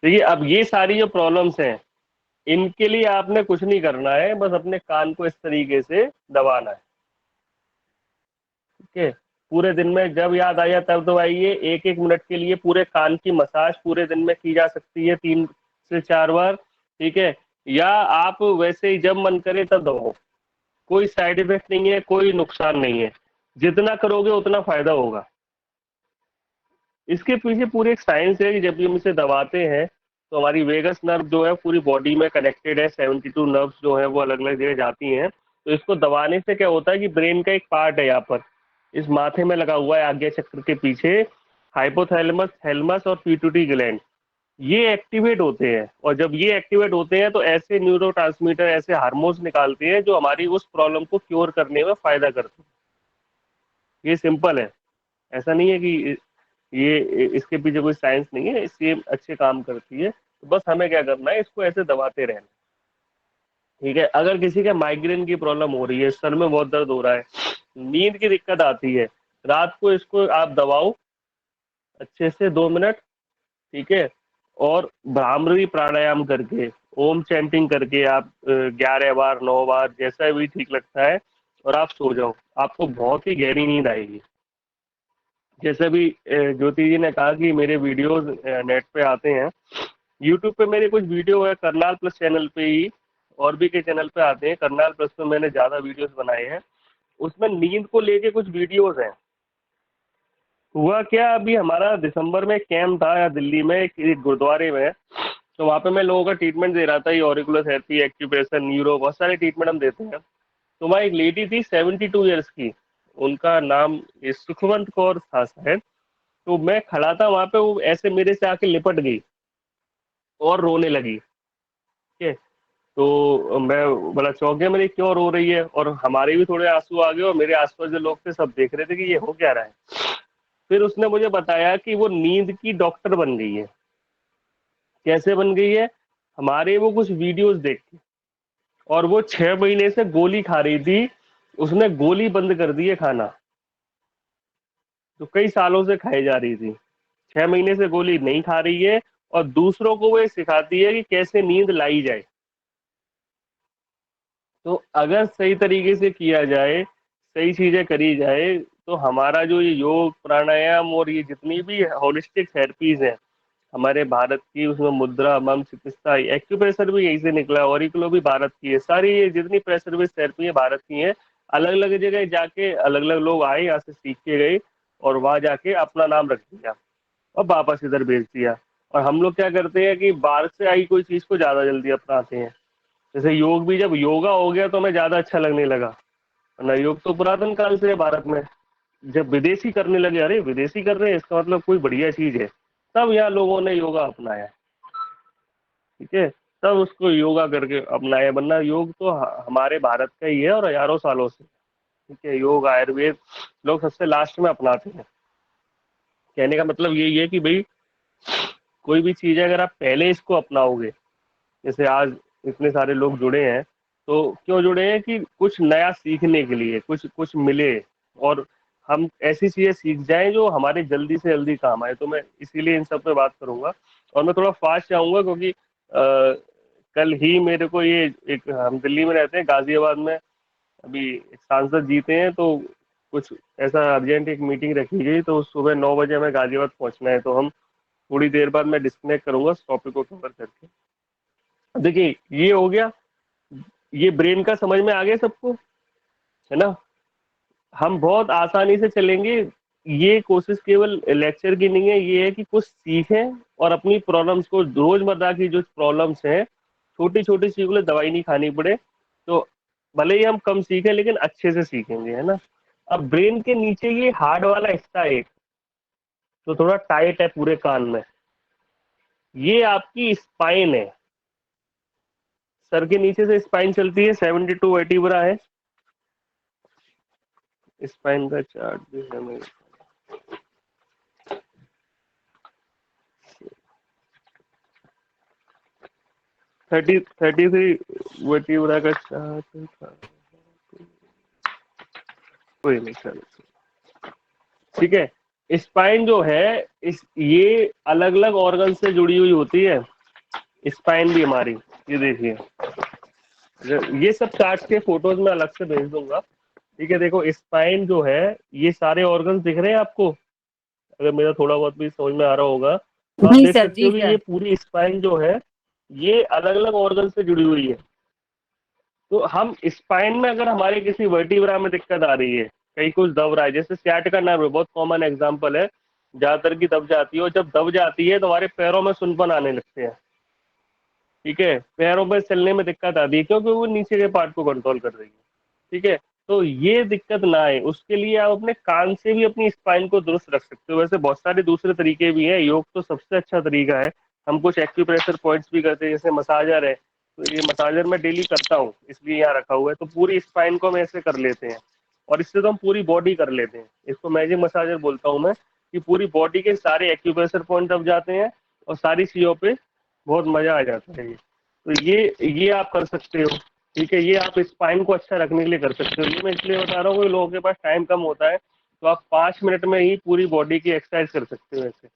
[SPEAKER 9] देखिए अब ये सारी जो प्रॉब्लम्स हैं, इनके लिए आपने कुछ नहीं करना है, बस अपने कान को इस तरीके से दबाना है। ठीक है, पूरे दिन में जब याद आया तब दबाइए। 1-1 मिनट के लिए पूरे कान की मसाज पूरे दिन में की जा सकती है 3 से 4 बार। ठीक है, या आप वैसे ही जब मन करे तब दबाओ, कोई साइड इफेक्ट नहीं है, कोई नुकसान नहीं है। जितना करोगे उतना फायदा होगा। इसके पीछे पूरी एक साइंस है कि जब भी हम इसे दबाते हैं तो हमारी वेगस नर्व जो है पूरी बॉडी में कनेक्टेड है। 72 नर्व्स जो है वो अलग अलग जगह जाती हैं। तो इसको दबाने से क्या होता है कि ब्रेन का एक पार्ट है यहाँ पर, इस माथे में लगा हुआ है आज्ञा चक्र के पीछे, हाइपोथैलेमस, थैलेमस और पीट्यूटरी ग्लैंड, ये एक्टिवेट होते हैं। और जब ये एक्टिवेट होते हैं तो ऐसे न्यूरोट्रांसमीटर, ऐसे हार्मोन्स निकालते हैं जो हमारी उस प्रॉब्लम को क्योर करने में फायदा करते हैं। ये सिंपल है, ऐसा नहीं है कि ये इसके पीछे कोई साइंस नहीं है, इससे अच्छे काम करती है। तो बस हमें क्या करना है, इसको ऐसे दबाते रहना। ठीक है, अगर किसी का माइग्रेन की प्रॉब्लम हो रही है, सर में बहुत दर्द हो रहा है, नींद की दिक्कत आती है, रात को इसको आप दबाओ अच्छे से 2 मिनट। ठीक है, और भ्रामरी प्राणायाम करके, ओम चैंटिंग करके आप 11 बार 9 बार जैसा भी ठीक लगता है, और आप सो जाओ, आपको बहुत ही गहरी नींद आएगी। जैसे भी ज्योति जी ने कहा कि मेरे वीडियोस नेट पे आते हैं, यूट्यूब पे मेरे कुछ वीडियो है, करनाल प्लस चैनल पे ही, और भी के चैनल पे आते हैं। करनाल प्लस पे मैंने ज़्यादा वीडियोस बनाए हैं, उसमें नींद को लेके कुछ वीडियोस हैं। हुआ क्या, अभी हमारा दिसंबर में कैंप था यहाँ दिल्ली में, एक गुरुद्वारे में, तो वहाँ पे मैं लोगों का ट्रीटमेंट दे रहा था, ये ऑरिकुलर थेरेपी, एक्यूप्रेशर, न्यूरो, बहुत सारे ट्रीटमेंट हम देते हैं। तो वहाँ एक लेडी थी 72 ईयर्स की, उनका नाम सुखवंत कौर था शायद। तो मैं खड़ा था वहां पे, वो ऐसे मेरे से आके लिपट गई और रोने लगी। ठीक है, तो मैं बड़ा चौंक गया, मेरी क्यों रो रही है, और हमारे भी थोड़े आंसू आ गए, और मेरे आसपास जो लोग थे सब देख रहे थे कि ये हो क्या रहा है। फिर उसने मुझे बताया कि वो नींद की डॉक्टर बन गई है। कैसे बन गई है, हमारे वो कुछ वीडियोस देख के, और वो 6 महीने से गोली खा रही थी, उसने गोली बंद कर दी है खाना, तो कई सालों से खाई जा रही थी, 6 महीने से गोली नहीं खा रही है, और दूसरों को वो सिखाती है कि कैसे नींद लाई जाए। तो अगर सही तरीके से किया जाए, सही चीजें करी जाए, तो हमारा जो ये योग, प्राणायाम और ये जितनी भी होलिस्टिक थेरेपीज हैं हमारे भारत की, उसमें मुद्रा, मम, चिकित्सा, एक्यूप्रेशर भी यहीं से निकला, ऑरिकुलो भी भारत की है, सारी ये जितनी प्रेशर बेस्ड थेरेपी है भारत की है। अलग अलग जगह जाके अलग अलग लोग आए, यहाँ से सीख के गए, और वहां जाके अपना नाम रख दिया और वापस इधर भेज दिया। और हम लोग क्या करते हैं कि बाहर से आई कोई चीज को ज्यादा जल्दी अपनाते हैं। जैसे योग भी, जब योगा हो गया तो हमें ज्यादा अच्छा लगने लगा, वरना योग तो पुरातन काल से है भारत में। जब विदेशी करने लगे, अरे विदेशी कर रहे हैं इसका मतलब कोई बढ़िया चीज है, तब यहाँ लोगों ने योगा अपनाया। ठीक है, तब उसको योगा करके अपनाया, वरना योग तो हमारे भारत का ही है और हजारों सालों से। ठीक है, योग, आयुर्वेद लोग सबसे लास्ट में अपनाते हैं। कहने का मतलब यही है कि भाई कोई भी चीज है, अगर आप पहले इसको अपनाओगे, जैसे आज इतने सारे लोग जुड़े हैं, तो क्यों जुड़े हैं कि कुछ नया सीखने के लिए, कुछ कुछ मिले, और हम ऐसी चीजें सीख जाएं जो हमारे जल्दी से जल्दी काम आए। तो मैं इसीलिए इन सब पे बात करूंगा, और मैं थोड़ा फास्ट जाऊंगा क्योंकि कल ही मेरे को ये एक, हम दिल्ली में रहते हैं, गाजियाबाद में अभी एक सांसद जीते हैं, तो कुछ ऐसा अर्जेंट एक मीटिंग रखी गई, तो सुबह 9 बजे हमें गाजियाबाद पहुंचना है। तो हम थोड़ी देर बाद मैं डिस्कनेक्ट करूंगा इस टॉपिक को कवर करके। देखिए ये हो गया, ये ब्रेन का समझ में आ गया सबको, है ना। हम बहुत आसानी से चलेंगे, ये कोशिश केवल लेक्चर की नहीं है, ये है कि कुछ सीखें और अपनी प्रॉब्लम्स को, रोजमर्रा की जो प्रॉब्लम्स हैं छोटी छोटी चीजों के लिए दवाई नहीं खानी पड़े, तो भले ही हम कम सीखें लेकिन अच्छे से सीखेंगे, है ना। अब ब्रेन के नीचे ये हार्ड वाला हिस्सा है एक, तो थोड़ा टाइट है पूरे कान में, ये आपकी स्पाइन है। सर के नीचे से स्पाइन चलती है, 72 वर्टिब्रा है। स्पाइन का चार्ट भी है मेरे, 33 वर्टिब्रा का चार्ट था। कोई नहीं, चलो ठीक है। स्पाइन जो है ये अलग अलग ऑर्गन से जुड़ी हुई होती है, स्पाइन भी हमारी। ये देखिए, ये सब चार्ट के फोटोज में अलग से भेज दूंगा, ठीक है। देखो स्पाइन जो है, ये सारे ऑर्गन्स दिख रहे हैं आपको, अगर मेरा थोड़ा बहुत भी समझ में आ रहा होगा तो आप
[SPEAKER 5] जी
[SPEAKER 9] देख
[SPEAKER 5] सर,
[SPEAKER 9] सकते
[SPEAKER 5] जी
[SPEAKER 9] हो कि
[SPEAKER 5] सर।
[SPEAKER 9] ये पूरी स्पाइन जो है ये अलग अलग ऑर्गन से जुड़ी हुई है। तो हम स्पाइन में अगर हमारे किसी वर्टिब्रा में दिक्कत आ रही है, कहीं कुछ दब रहा है, जैसे sciatica नर्व बहुत कॉमन एग्जांपल है, ज्यादातर की दब जाती है, और जब दब जाती है तो हमारे पैरों में सुनपन आने लगते हैं, ठीक है। पैरों में चलने में दिक्कत आती है क्योंकि वो नीचे के पार्ट को कंट्रोल कर रही है, ठीक है। तो ये दिक्कत ना आए उसके लिए आप अपने कान से भी अपनी स्पाइन को दुरुस्त रख सकते हो। वैसे बहुत सारे दूसरे तरीके भी हैं, योग तो सबसे अच्छा तरीका है। हम कुछ एक्यूप्रेशर पॉइंट्स भी करते हैं, जैसे मसाजर है, तो ये मसाजर मैं डेली करता हूँ इसलिए यहाँ रखा हुआ है। तो पूरी स्पाइन को हम ऐसे कर लेते हैं, और इससे तो हम पूरी बॉडी कर लेते हैं। इसको मैजिक मसाजर बोलता हूँ मैं, कि पूरी बॉडी के सारे एक्यूप्रेशर पॉइंट दब जाते हैं और सारी चीजों पे बहुत मजा आ जाता है। तो ये आप कर सकते हो, ठीक है। ये आप स्पाइन को अच्छा रखने के लिए कर सकते हो। ये मैं इसलिए बता रहा हूँ कि लोगों के पास टाइम कम होता है, तो आप 5 मिनट में ही पूरी बॉडी की एक्सरसाइज कर सकते हो, ऐसे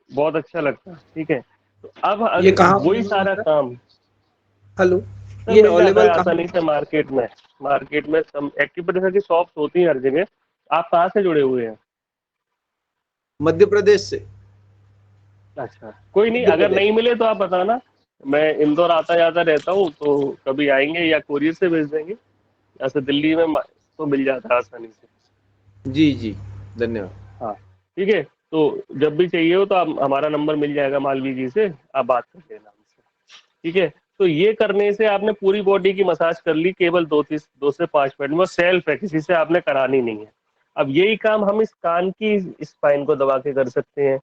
[SPEAKER 9] बहुत अच्छा लगता है, ठीक है। तो अब
[SPEAKER 4] ये
[SPEAKER 9] अगर
[SPEAKER 4] कहाँ
[SPEAKER 9] वही सारा काम
[SPEAKER 4] हेलो,
[SPEAKER 9] सर
[SPEAKER 4] ये
[SPEAKER 9] मिल जाता
[SPEAKER 4] अवेलेबल
[SPEAKER 9] है
[SPEAKER 4] कहाँ?
[SPEAKER 9] आसानी से मार्केट में सब एक्यूप्रेशर की शॉप्स होती हैं हर जगह। आप कहाँ से जुड़े हुए हैं?
[SPEAKER 4] मध्य प्रदेश से।
[SPEAKER 9] अच्छा, कोई नहीं,
[SPEAKER 4] मध्य
[SPEAKER 9] अगर
[SPEAKER 4] प्रदेश।
[SPEAKER 9] नहीं मिले तो आप बताना, मैं इंदौर आता जाता रहता हूँ, तो कभी आएंगे या कोरियर से भेज देंगे। ऐसे दिल्ली में तो मिल जाता है आसानी से।
[SPEAKER 4] जी जी, धन्यवाद।
[SPEAKER 9] हाँ ठीक है, तो जब भी चाहिए हो तो आप, हमारा नंबर मिल जाएगा मालवी जी से, आप बात कर लेना हमसे, ठीक है। तो ये करने से आपने पूरी बॉडी की मसाज कर ली केवल 2 से 5 मिनट में, सेल्फ है, किसी से आपने करानी नहीं है। अब यही काम हम इस कान की स्पाइन को दबा के कर सकते हैं।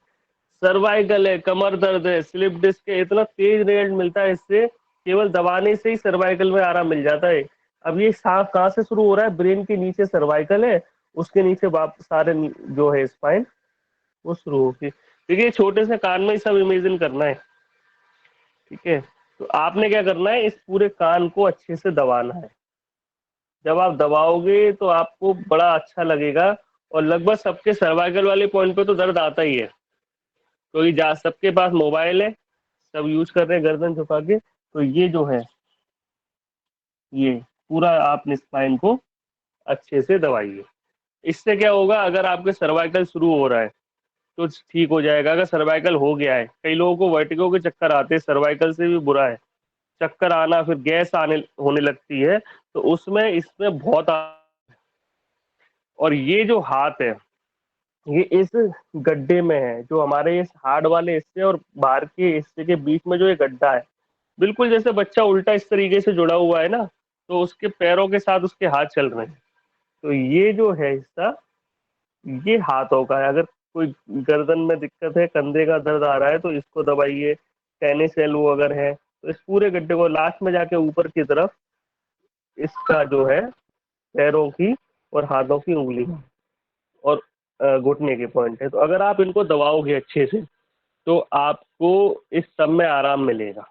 [SPEAKER 9] सर्वाइकल है, कमर दर्द है, स्लिप डिस्क है, इतना तेज रिजल्ट मिलता है इससे, केवल दबाने से ही सर्वाइकल में आराम मिल जाता है। अब ये सांप कहाँ से शुरू हो रहा है? ब्रेन के नीचे सर्वाइकल है, उसके नीचे सारे जो है स्पाइन वो शुरू होगी। देखिए छोटे से कान में ही सब इमेजिन करना है, ठीक है। तो आपने क्या करना है, इस पूरे कान को अच्छे से दबाना है। जब आप दबाओगे तो आपको बड़ा अच्छा लगेगा, और लगभग सबके सर्वाइकल वाले पॉइंट पे तो दर्द आता ही है, क्योंकि सबके पास मोबाइल है, सब यूज कर रहे हैं गर्दन झुका के। तो ये जो है, ये पूरा आपने स्पाइन को अच्छे से दबाइए। इससे क्या होगा, अगर आपके सर्वाइकल शुरू हो रहा है तो ठीक हो जाएगा। अगर सर्वाइकल हो गया है, कई लोगों को वर्टिगो के चक्कर आते हैं, सर्वाइकल से भी बुरा है चक्कर आना, फिर गैस आने होने लगती है, तो उसमें इसमें बहुत और ये जो हाथ है, ये इस गड्ढे में है, जो हमारे इस हार्ड वाले हिस्से और बाहर के हिस्से के बीच में जो ये गड्ढा है, बिल्कुल जैसे बच्चा उल्टा इस तरीके से जुड़ा हुआ है ना, तो उसके पैरों के साथ उसके हाथ चल रहे हैं। तो ये जो है हिस्सा, ये हाथों का है। अगर कोई गर्दन में दिक्कत है, कंधे का दर्द आ रहा है, तो इसको दबाइए। टेनिस एल्बो अगर है तो इस पूरे गड्ढे को लास्ट में जाके ऊपर की तरफ, इसका जो है पैरों की और हाथों की उंगली और घुटने के पॉइंट है। तो अगर आप इनको दबाओगे अच्छे से तो आपको इस सब में आराम मिलेगा,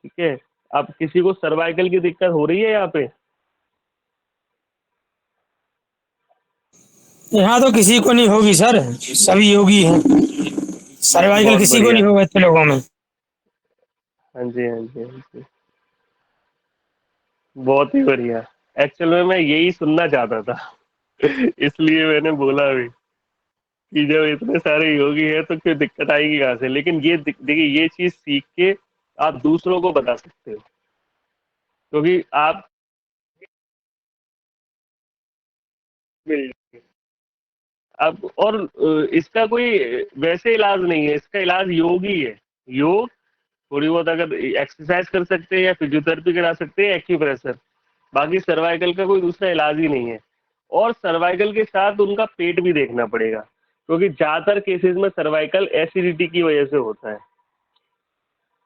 [SPEAKER 9] ठीक है। अब किसी को सर्वाइकल की दिक्कत हो रही है यहाँ पे?
[SPEAKER 11] यहाँ तो किसी को नहीं होगी सर, सभी योगी हैं। सर्वाइकल
[SPEAKER 9] बहुत
[SPEAKER 11] किसी को
[SPEAKER 9] बढ़िया।
[SPEAKER 11] नहीं होगा इतने लोगों में।
[SPEAKER 9] हाँ जी, हाँ जी, हाँ जी, बहुत ही बढ़िया। एक्चुअल में मैं यही सुनना चाहता था इसलिए मैंने बोला भी कि जब इतने सारे योगी हैं तो फिर दिक्कत आएगी कहाँ से। लेकिन ये देखिए, ये चीज सीख के आप दूसरों को बता सकते हो, क्योंकि आप अब और इसका कोई वैसे इलाज नहीं है, इसका इलाज योग ही है। योग थोड़ी बहुत अगर एक्सरसाइज कर सकते हैं या फिजियोथेरेपी करा सकते हैं, एक्यूप्रेशर, बाकी सर्वाइकल का कोई दूसरा इलाज ही नहीं है। और सर्वाइकल के साथ उनका पेट भी देखना पड़ेगा, क्योंकि ज्यादातर केसेस में सर्वाइकल एसिडिटी की वजह से होता है।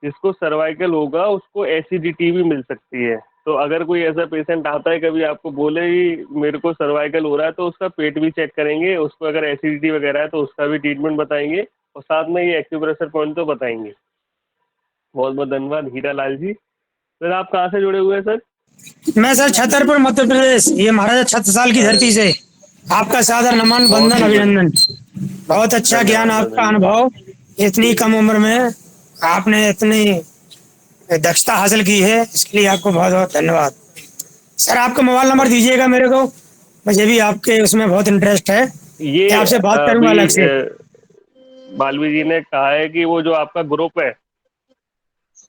[SPEAKER 9] जिसको सर्वाइकल होगा उसको एसिडिटी भी मिल सकती है। तो अगर कोई ऐसा पेशेंट आता है कभी आपको बोले ही मेरे को सर्वाइकल हो रहा है, तो उसका पेट भी चेक करेंगे, उसको अगर एसिडिटी वगैरह है तो उसका भी ट्रीटमेंट बताएंगे, और साथ में ये एक्यूप्रेशर पॉइंट तो बताएंगे। बहुत बहुत धन्यवाद हीरा लाल जी। सर आप कहाँ से जुड़े हुए हैं सर?
[SPEAKER 11] मैं सर छतरपुर मध्य प्रदेश, ये महाराजा छत्रसाल की धरती से आपका सादर नमन,
[SPEAKER 9] बहुत
[SPEAKER 11] वंदन,
[SPEAKER 9] ही
[SPEAKER 11] अभिनंदन। बहुत अच्छा ज्ञान,
[SPEAKER 9] धन्यवाद
[SPEAKER 11] आपका
[SPEAKER 9] धन्यवाद।
[SPEAKER 11] अनुभव, इतनी कम उम्र में आपने इतनी दक्षता हासिल की है, इसके लिए आपको बहुत बहुत धन्यवाद। सर आपका मोबाइल नंबर दीजिएगा मेरे को, मुझे भी आपके उसमें बहुत इंटरेस्ट है,
[SPEAKER 9] ये
[SPEAKER 11] मैं आपसे बात करूंगा
[SPEAKER 9] अभी
[SPEAKER 11] अलग से।
[SPEAKER 9] बालवी जी ने कहा है कि वो जो आपका ग्रुप है,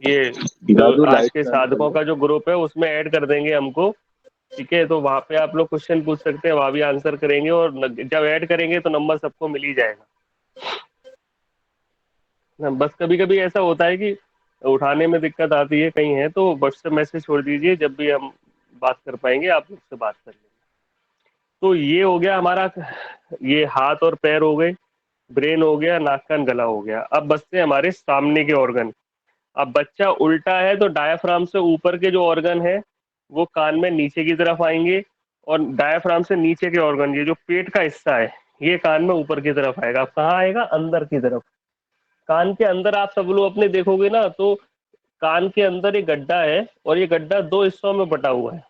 [SPEAKER 9] ये जो आज के साधकों का जो ग्रुप है उसमें ऐड कर देंगे हमको, ठीक है? तो वहाँ पे आप लोग क्वेश्चन पूछ सकते हैं, वहाँ भी आंसर करेंगे, और जब ऐड करेंगे तो नंबर सबको मिल ही जाएगा। बस कभी कभी ऐसा होता है कि उठाने में दिक्कत आती है, कहीं है तो व्हाट्सएप मैसेज छोड़ दीजिए, जब भी हम बात कर पाएंगे आप लोग से बात कर लेंगे। तो ये हो गया हमारा, ये हाथ और पैर हो गए, ब्रेन हो गया, नाक कान गला हो गया। अब बचते हैं हमारे सामने के ऑर्गन। अब बच्चा उल्टा है तो डायाफ्राम से ऊपर के जो ऑर्गन है वो कान में नीचे की तरफ आएंगे, और डायाफ्राम से नीचे के ऑर्गन, ये जो पेट का हिस्सा है, ये कान में ऊपर की तरफ आएगा। अब कहाँ आएगा? अंदर की तरफ। कान के अंदर आप सब लोग अपने देखोगे ना, तो कान के अंदर एक गड्ढा है, और ये गड्ढा दो हिस्सों में बटा हुआ है।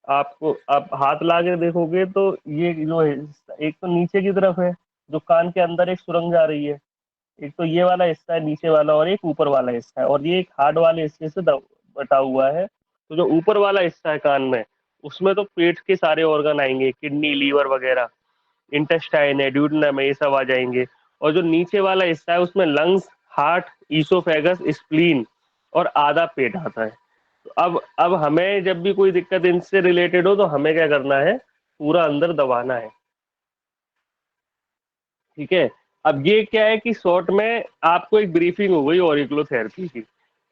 [SPEAKER 9] आपको आप हाथ ला के देखोगे तो ये जो है, एक तो नीचे की तरफ है, जो कान के अंदर एक सुरंग जा रही है, एक तो ये वाला हिस्सा है नीचे वाला, और एक ऊपर वाला हिस्सा है, और ये एक हार्ड वाले हिस्से से बटा हुआ है। तो जो ऊपर वाला हिस्सा है कान में, उसमें तो पेट के सारे ऑर्गन आएंगे, किडनी, लीवर वगैरह, इंटेस्टाइन है, ड्यूडेनम है, ये सब आ जाएंगे। और जो नीचे वाला हिस्सा है उसमें लंग्स, हार्ट, ईसोफेगस, स्प्लीन और आधा पेट आता है। तो अब हमें जब भी कोई दिक्कत इनसे रिलेटेड हो तो हमें क्या करना है? पूरा अंदर दबाना है, ठीक है? अब ये क्या है कि शॉर्ट में आपको एक ब्रीफिंग हो गई ऑरिकुलोथेरेपी की।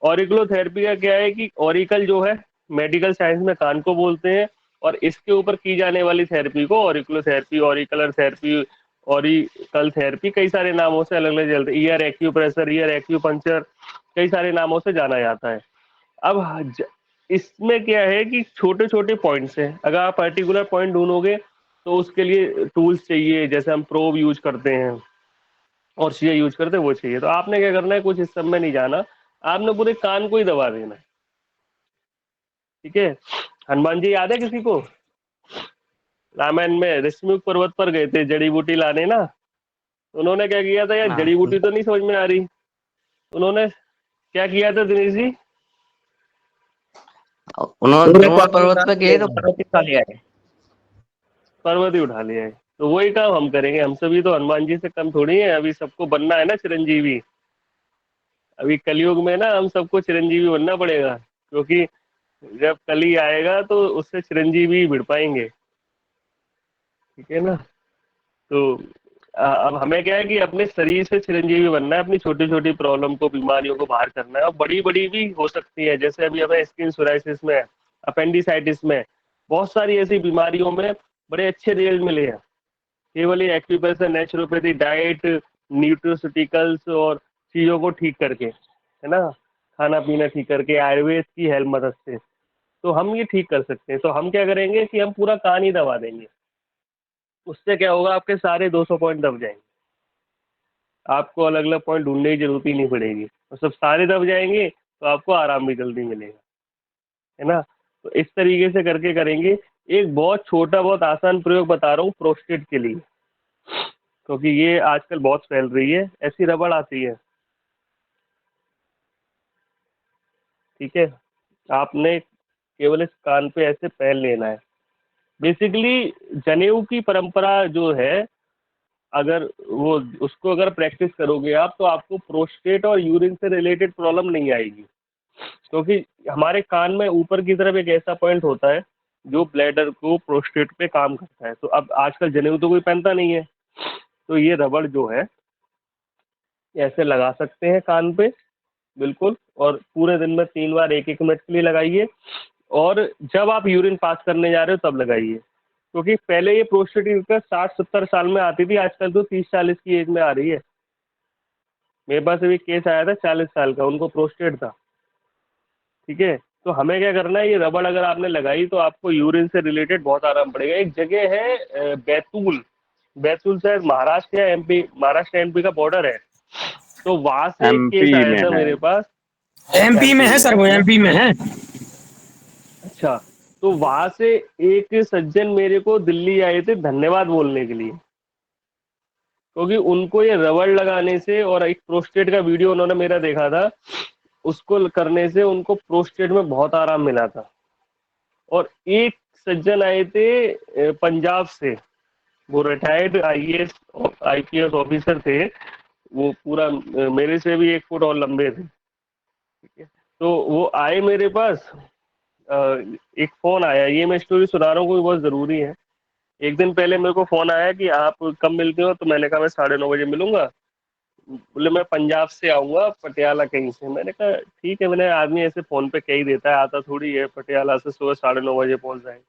[SPEAKER 9] ऑरिकुलोथेरेपी का क्या है कि ऑरिकल जो है मेडिकल साइंस में कान को बोलते हैं, और इसके ऊपर की जाने वाली थेरेपी को ऑरिकुलोथेरेपी, ऑरिकुलर थेरेपी, ऑरिकल थेरेपी, कई सारे नामों से अलग अलग चलते हैं, ईयर एक्यूप्रेशर, ईयर एक्यूपंक्चर, कई सारे नामों से जाना जाता है। अब इसमें क्या है कि छोटे छोटे पॉइंट्स हैं, अगर आप पर्टिकुलर पॉइंट ढूंढोगे तो उसके लिए टूल्स चाहिए, जैसे हम प्रोब यूज करते हैं और शीयर यूज करते हैं, वो चाहिए। तो आपने क्या करना है, कुछ इस सब में नहीं जाना, आपने पूरे कान को ही दबा देना है, ठीक है? हनुमान जी याद है किसी को? रामायण में ऋषिमुख पर्वत पर गए थे जड़ी बूटी लाने ना, उन्होंने क्या किया था, यार जड़ी बूटी तो नहीं समझ में आ रही, उन्होंने क्या किया था दिनेश जी?
[SPEAKER 8] उन्होंने पर्वत पे गए तो पर्वत ही उठा लिया है।
[SPEAKER 9] पर्वत ही उठा लिया है। तो वही काम हम करेंगे, हम सभी तो हनुमान जी से कम थोड़ी है। अभी सबको बनना है ना चिरंजीवी, अभी कलयुग में ना हम सबको चिरंजीवी बनना पड़ेगा, क्योंकि जब कली आएगा तो उससे चिरंजीवी भिड़ पाएंगे, ठीक है ना? तो अब हमें क्या है कि अपने शरीर से चिरंजीवी बनना है, अपनी छोटी छोटी प्रॉब्लम को, बीमारियों को बाहर करना है। और बड़ी बड़ी भी हो सकती है, जैसे अभी हमें स्किन सोराइसिस में, अपेंडिसाइटिस में, बहुत सारी ऐसी बीमारियों में बड़े अच्छे रिजल्ट मिले हैं। केवल ये एक्यूप्रेशर, नेचुरोपैथी, डाइट, न्यूट्रोसिटिकल्स और चीज़ों को ठीक करके, है ना, खाना पीना ठीक करके, आयुर्वेद की हेल्प मदद से, तो हम ये ठीक कर सकते हैं। तो हम क्या करेंगे कि हम पूरा कान ही दबा देंगे। उससे क्या होगा, आपके सारे 200 पॉइंट दब जाएंगे, आपको अलग अलग पॉइंट ढूंढने की जरूरत ही नहीं पड़ेगी, और सब सारे दब जाएंगे तो आपको आराम भी जल्दी मिलेगा, है ना? तो इस तरीके से करके करेंगे। एक बहुत छोटा, बहुत आसान प्रयोग बता रहा हूँ प्रोस्टेट के लिए, क्योंकि ये आजकल बहुत फैल रही है। ऐसी रबड़ आती है, ठीक है? आपने केवल इस कान पे ऐसे पहन लेना है। बेसिकली जनेऊ की परंपरा जो है, अगर वो उसको अगर प्रैक्टिस करोगे आप, तो आपको प्रोस्टेट और यूरिन से रिलेटेड प्रॉब्लम नहीं आएगी, क्योंकि हमारे कान में ऊपर की तरफ एक ऐसा पॉइंट होता है जो ब्लैडर को, प्रोस्टेट पे काम करता है। तो अब आजकल जनेऊ तो कोई पहनता नहीं है, तो ये रबड़ जो है ऐसे लगा सकते हैं कान पे, बिल्कुल, और पूरे दिन में 3 बार 1-1 मिनट के लिए लगाइए। और जब आप यूरिन पास करने जा रहे हो तब लगाइए, क्योंकि पहले ये प्रोस्टेट का 60-70 साल में आती थी, आजकल तो 30-40 की एज में आ रही है। मेरे पास अभी केस आया था 40 साल का, उनको प्रोस्टेट था। ठीक है, तो हमें क्या करना है, ये रबड़ अगर आपने लगाई तो आपको यूरिन से रिलेटेड बहुत आराम पड़ेगा। एक जगह है बैतूल, बैतूल शायद महाराष्ट्र या एमपी, महाराष्ट्र एमपी का बॉर्डर है, तो वहां से एक केस
[SPEAKER 2] MP
[SPEAKER 9] आया
[SPEAKER 2] में
[SPEAKER 9] था
[SPEAKER 2] है।
[SPEAKER 9] मेरे पास।
[SPEAKER 11] एमपी में है सर, वो
[SPEAKER 9] ना?
[SPEAKER 11] एमपी में है।
[SPEAKER 9] अच्छा, तो वहां से एक सज्जन मेरे को दिल्ली आए थे धन्यवाद बोलने के लिए, क्योंकि उनको ये रबड़ लगाने से, और एक प्रोस्टेट का वीडियो उन्होंने मेरा देखा था, उसको करने से उनको प्रोस्टेट में बहुत आराम मिला था। और एक सज्जन आए थे पंजाब से, वो रिटायर्ड आईपीएस ऑफिसर थे, वो पूरा मेरे से भी 1 फुट और लंबे थे। ठीक है, तो वो आए मेरे पास, एक फोन आया, ये मैं स्टोरी सुना रहा हूँ क्योंकि बहुत जरूरी है। एक दिन पहले मेरे को फोन आया कि आप कब मिलते हो, तो मैंने कहा मैं 9:30 बजे मिलूंगा। बोले मैं पंजाब से आऊंगा, पटियाला कहीं से। मैंने कहा ठीक है, मैंने आदमी ऐसे फोन पे कह ही देता है, आता थोड़ी है पटियाला से सुबह 9:30 बजे पहुंच जाए।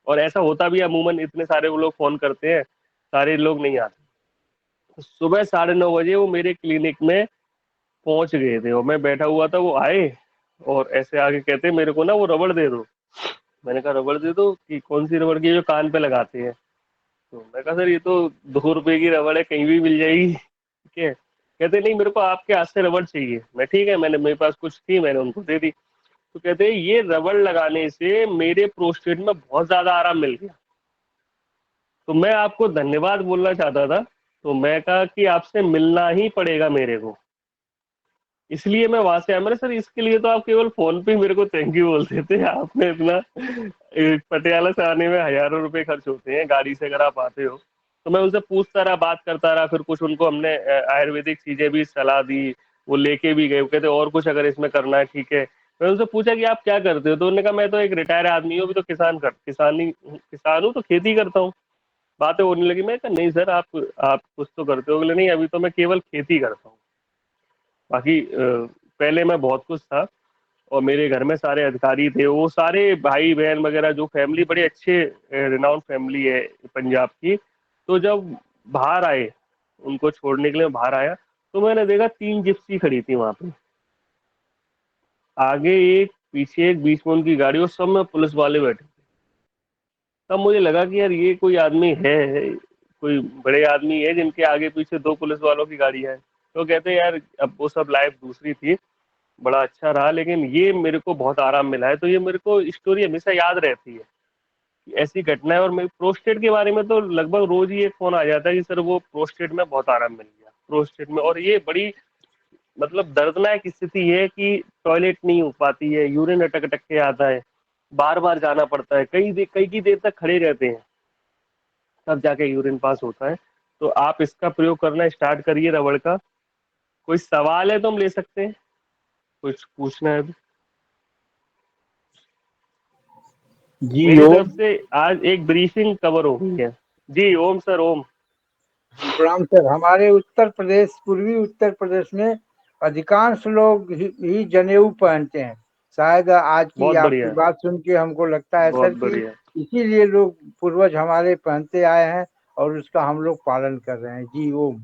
[SPEAKER 9] और ऐसा होता भी है, अमूमन इतने सारे वो लोग फोन करते हैं, सारे लोग नहीं आते। तो सुबह 9:30 बजे वो मेरे क्लिनिक में पहुंच गए थे, और मैं बैठा हुआ था, वो आए और ऐसे आके कहते मेरे को ना वो रबड़ दे दो। मैंने कहा रबड़ दे दो, कि कौन सी रबड़ की, जो कान पे लगाते हैं। तो मैं कहा सर ये तो 2 रुपए की रबड़ है, कहीं भी मिल जाएगी। ठीक है, कहते नहीं मेरे को आपके हाथ से रबड़ चाहिए। मैं ठीक है, मैंने, मेरे पास कुछ थी, मैंने उनको दे दी। तो कहते हैं ये रबड़ लगाने से मेरे प्रोस्टेट में बहुत ज्यादा आराम मिल गया, तो मैं आपको धन्यवाद बोलना चाहता था। तो मैं कहा कि आपसे मिलना ही पड़ेगा मेरे को, इसलिए मैं वहां से आया। मैंने सर इसके लिए तो आप केवल फोन पे मेरे को थैंक यू बोलते थे, आपने इतना पटियाला से आने में हजारों रुपए खर्च होते हैं गाड़ी से अगर आप आते हो। तो मैं उनसे पूछता रहा, बात करता रहा, फिर कुछ उनको हमने आयुर्वेदिक चीजें भी सलाह दी, वो लेके भी गए। वो कहते और कुछ अगर इसमें करना है ठीक है। मैं उनसे पूछा कि आप क्या करते हो, तो उन्होंने कहा मैं तो एक रिटायर आदमी हूँ, अभी तो किसान हूँ, तो खेती करता हूँ। बातें होने लगी। मैं कहा नहीं सर, आप कुछ तो करते हो। बोले नहीं, अभी तो मैं केवल खेती करता हूँ, बाकी पहले मैं बहुत कुछ था। और मेरे घर में सारे अधिकारी थे, वो सारे भाई बहन वगैरह, जो फैमिली बड़ी अच्छे रिनाउंड फैमिली है पंजाब की। तो जब बाहर आए, उनको छोड़ने के लिए बाहर आया, तो मैंने देखा 3 जिप्सी खड़ी थी वहां पे, आगे एक, पीछे एक, बीच में उनकी गाड़ी, और सब में पुलिस वाले बैठे। तब मुझे लगा कि यार ये कोई आदमी है, कोई बड़े आदमी है जिनके आगे पीछे 2 पुलिस वालों की गाड़ियां हैं। तो कहते हैं यार अब वो सब लाइफ दूसरी थी, बड़ा अच्छा रहा, लेकिन ये मेरे को बहुत आराम मिला है। तो ये मेरे को स्टोरी हमेशा याद रहती है, ऐसी घटना है। और मैं प्रोस्टेट के बारे में तो लगभग रोज ही एक फोन आ जाता है कि सर वो प्रोस्टेट में बहुत आराम मिल गया, प्रोस्टेट में। और ये बड़ी मतलब दर्दनाक स्थिति है कि टॉयलेट नहीं हो पाती है, यूरिन अटक अटक के आता है, बार बार जाना पड़ता है, कई की देर तक खड़े रहते हैं, तब जाके यूरिन पास होता है। तो आप इसका प्रयोग करना स्टार्ट करिए रबड़ का। कोई सवाल है तो हम ले सकते हैं, कुछ पूछना है तो।
[SPEAKER 12] जी
[SPEAKER 9] मेरी
[SPEAKER 12] ओम।
[SPEAKER 9] तरफ से आज एक ब्रीफिंग कवर हो गई है। जी ओम सर, ओम।
[SPEAKER 12] प्रणाम सर। हमारे उत्तर प्रदेश, पूर्वी उत्तर प्रदेश में अधिकांश लोग ही जनेऊ पहनते हैं। शायद आज की
[SPEAKER 9] बहुत
[SPEAKER 12] आपकी
[SPEAKER 9] बढ़िया,
[SPEAKER 12] बात सुन के हमको लगता है
[SPEAKER 9] बहुत
[SPEAKER 12] सर कि
[SPEAKER 9] बढ़िया।
[SPEAKER 12] इसीलिए लोग, पूर्वज हमारे पहनते आए हैं और उसका हम लोग पालन कर रहे हैं। जी ओम।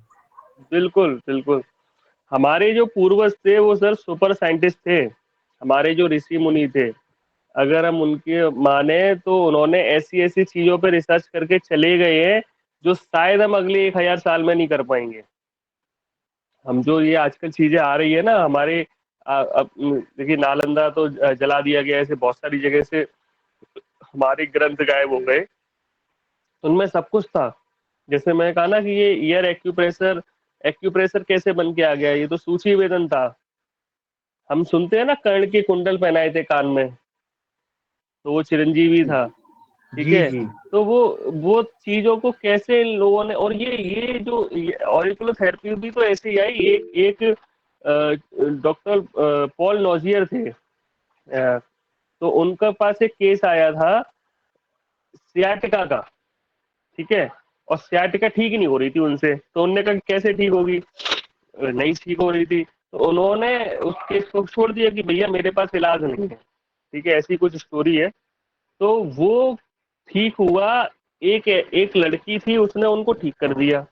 [SPEAKER 9] बिल्कुल बिल्कुल, हमारे जो पूर्वज थे वो सर सुपर साइंटिस्ट थे, हमारे जो ऋषि मुनि थे। अगर हम उनके माने तो उन्होंने ऐसी ऐसी चीजों पर रिसर्च करके चले गए हैं जो शायद हम अगले 1000 साल में नहीं कर पाएंगे। हम जो ये आजकल चीजें आ रही है ना हमारे, अब देखिए नालंदा तो जला दिया गया, ऐसे बहुत सारी जगह से हमारे ग्रंथ गायब हो गए, उनमें सब कुछ था। जैसे मैं कहा ना कि ये ईयर एक्यूप्रेशर, एक्यूप्रेशर कैसे बन के आ गया, ये तो सूची वेदन था। हम सुनते हैं ना कर्ण के कुंडल पहनाए थे कान में, तो वो चिरंजीवी था। ठीक
[SPEAKER 12] जी
[SPEAKER 9] है,
[SPEAKER 12] जी।
[SPEAKER 9] तो वो चीजों को कैसे इन लोगों ने, और ये जो ऑरिकुलर थेरेपी भी तो ऐसे ही आई। एक डॉक्टर पॉल नोजियर थे, तो उनका पास एक केस आया था सियाटिका का। ठीक है, और सियाटिका ठीक ही नहीं हो रही थी उनसे, तो उनने कहा कैसे ठीक होगी। नहीं ठीक हो रही थी, तो उन्होंने उस केस को छोड़ दिया कि भैया मेरे पास इलाज नहीं है, ठीक है, ऐसी कुछ स्टोरी है। तो वो ठीक हुआ, एक लड़की थी, उसने उनको ठीक कर दिया।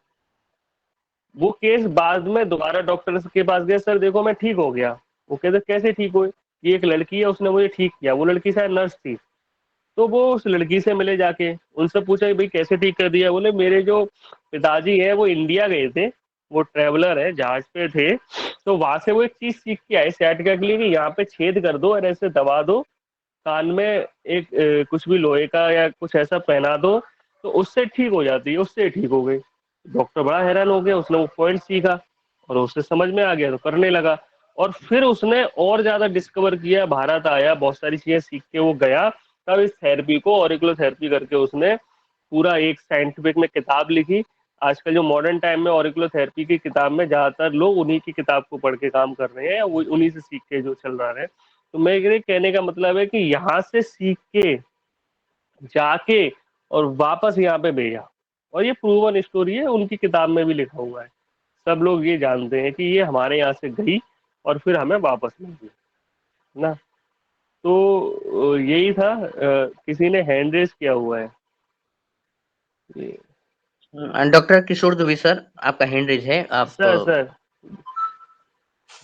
[SPEAKER 9] वो केस बाद में दोबारा डॉक्टर के पास गए, सर देखो मैं ठीक हो गया। वो कहते कैसे ठीक हुए? ये एक लड़की है, उसने मुझे ठीक किया। वो लड़की शायद नर्स थी। तो वो उस लड़की से मिले, जाके उनसे पूछा कि भाई कैसे ठीक कर दिया? बोले मेरे जो पिताजी है वो इंडिया गए थे, वो ट्रेवलर है, जहाज पे थे, तो वहां से वो एक चीज सीख के आए सैटिका के लिए कि यहाँ पे छेद कर दो और ऐसे दबा दो, कान में एक कुछ भी लोहे का या कुछ ऐसा पहना दो, तो उससे ठीक हो जाती है। उससे ठीक हो गई। डॉक्टर बड़ा हैरान हो गया, उसने वो पॉइंट सीखा और उसे समझ में आ गया तो करने लगा। और फिर उसने और ज्यादा डिस्कवर किया, भारत आया, बहुत सारी चीजें सीख के वो गया, तब इस थेरेपी को ऑरिकुलर थेरेपी करके उसने पूरा एक साइंटिफिक में किताब लिखी। आजकल जो मॉडर्न टाइम में ऑरिकुलर थेरेपी की किताब में ज्यादातर लोग उन्हीं की किताब को पढ़ के काम कर रहे हैं, वो उन्हीं से सीख के जो चल रहा है। तो मैं ये कहने का मतलब है कि यहाँ से सीख के जाके और वापस यहाँ पे भेजा, और ये प्रूवन स्टोरी है, उनकी किताब में भी लिखा हुआ है। सब लोग ये जानते हैं कि ये हमारे यहाँ से गई और फिर हमें वापस मिल गई ना। तो यही था। किसी ने हैंड रेज किया हुआ है।
[SPEAKER 8] डॉक्टर किशोर दुबे सर, आपका हैंड रेज है, आप
[SPEAKER 9] सर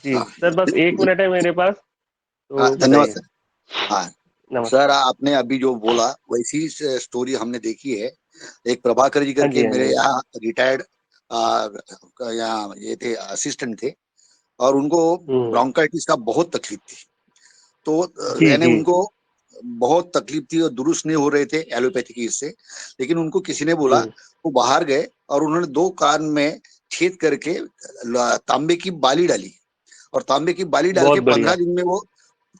[SPEAKER 9] जी सर, बस 1 मिनट है मेरे पास, तो
[SPEAKER 13] धन्यवाद
[SPEAKER 9] बताइए।
[SPEAKER 13] सर। हाँ
[SPEAKER 9] नमस्कार
[SPEAKER 13] सर, आपने अभी जो बोला वैसी स्टोरी हमने देखी है। एक प्रभाकर जी
[SPEAKER 9] हाँ
[SPEAKER 13] करके
[SPEAKER 9] जी, हाँ
[SPEAKER 13] मेरे
[SPEAKER 9] जी,
[SPEAKER 13] यहाँ रिटायर्ड यहाँ ये थे, असिस्टेंट थे, और उनको ब्रोंकाइटिस का बहुत तकलीफ थी। तो
[SPEAKER 9] जी
[SPEAKER 13] यानी
[SPEAKER 9] जी
[SPEAKER 13] उनको बहुत तकलीफ थी और दुरुस्त नहीं हो रहे थे एलोपैथी की इससे। लेकिन उनको किसी ने बोला, वो बाहर गए और उन्होंने 2 कान में छेद करके तांबे की बाली डाली, और तांबे की बाली डाल
[SPEAKER 9] बहुत
[SPEAKER 13] के
[SPEAKER 9] बढ़िया।
[SPEAKER 13] 15 दिन में वो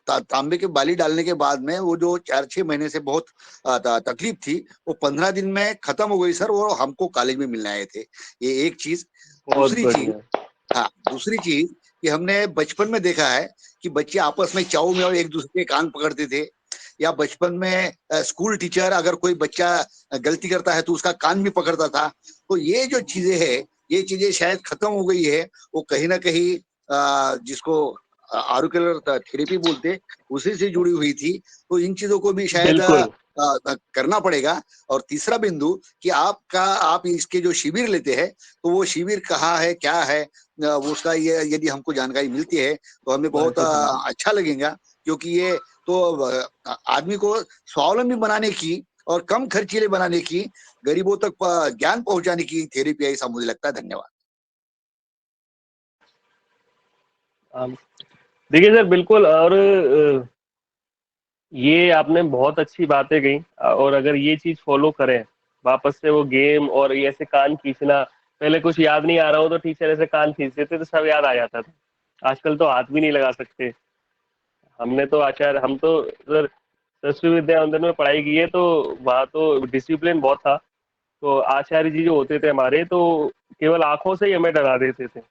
[SPEAKER 13] तांबे की बाली डालने के बाद में वो जो 4-6 महीने से बहुत तकलीफ थी, वो 15 दिन में खत्म हो गई सर। वो हमको कॉलेज में मिलने आए थे। ये एक चीज।
[SPEAKER 9] बहुत
[SPEAKER 13] दूसरी चीज,
[SPEAKER 9] बढ़िया।
[SPEAKER 13] हाँ, दूसरी चीज कि हमने बचपन में देखा है कि बच्चे आपस में चाव में और एक दूसरे के कान पकड़ते थे, या बचपन में स्कूल टीचर अगर कोई बच्चा गलती करता है तो उसका कान भी पकड़ता था। तो ये जो चीजें है, ये चीजें शायद खत्म हो गई है। वो कहीं ना कहीं जिसको ऑरिकुलर थेरेपी बोलते, उसी से जुड़ी हुई थी। तो इन चीजों को भी शायद
[SPEAKER 9] बिल्कुल
[SPEAKER 13] करना पड़ेगा। और तीसरा बिंदु कि आप इसके जो शिविर लेते हैं, तो वो शिविर कहाँ है, क्या है, वो उसका ये यदि हमको जानकारी मिलती है तो हमें बहुत अच्छा लगेगा। क्योंकि ये तो आदमी को स्वावलंबी बनाने की और कम खर्चीले बनाने की, गरीबों तक ज्ञान पहुंचाने की थेरेपी है, ऐसा मुझे लगता है। धन्यवाद।
[SPEAKER 9] देखिए सर, बिल्कुल। और ये आपने बहुत अच्छी बातें कही, और अगर ये चीज फॉलो करें, वापस से वो गेम और ये ऐसे कान खींचना, पहले कुछ याद नहीं आ रहा हो तो टीचर ऐसे कान खींच देते तो सब याद आ जाता था। आजकल तो हाथ भी नहीं लगा सकते। हम तो सर सरस्वती विद्या मंदिर में पढ़ाई की है, तो वहाँ तो डिसिप्लिन बहुत था। तो आचार्य जी जो होते थे हमारे, तो केवल आंखों से ही हमें डरा देते थे।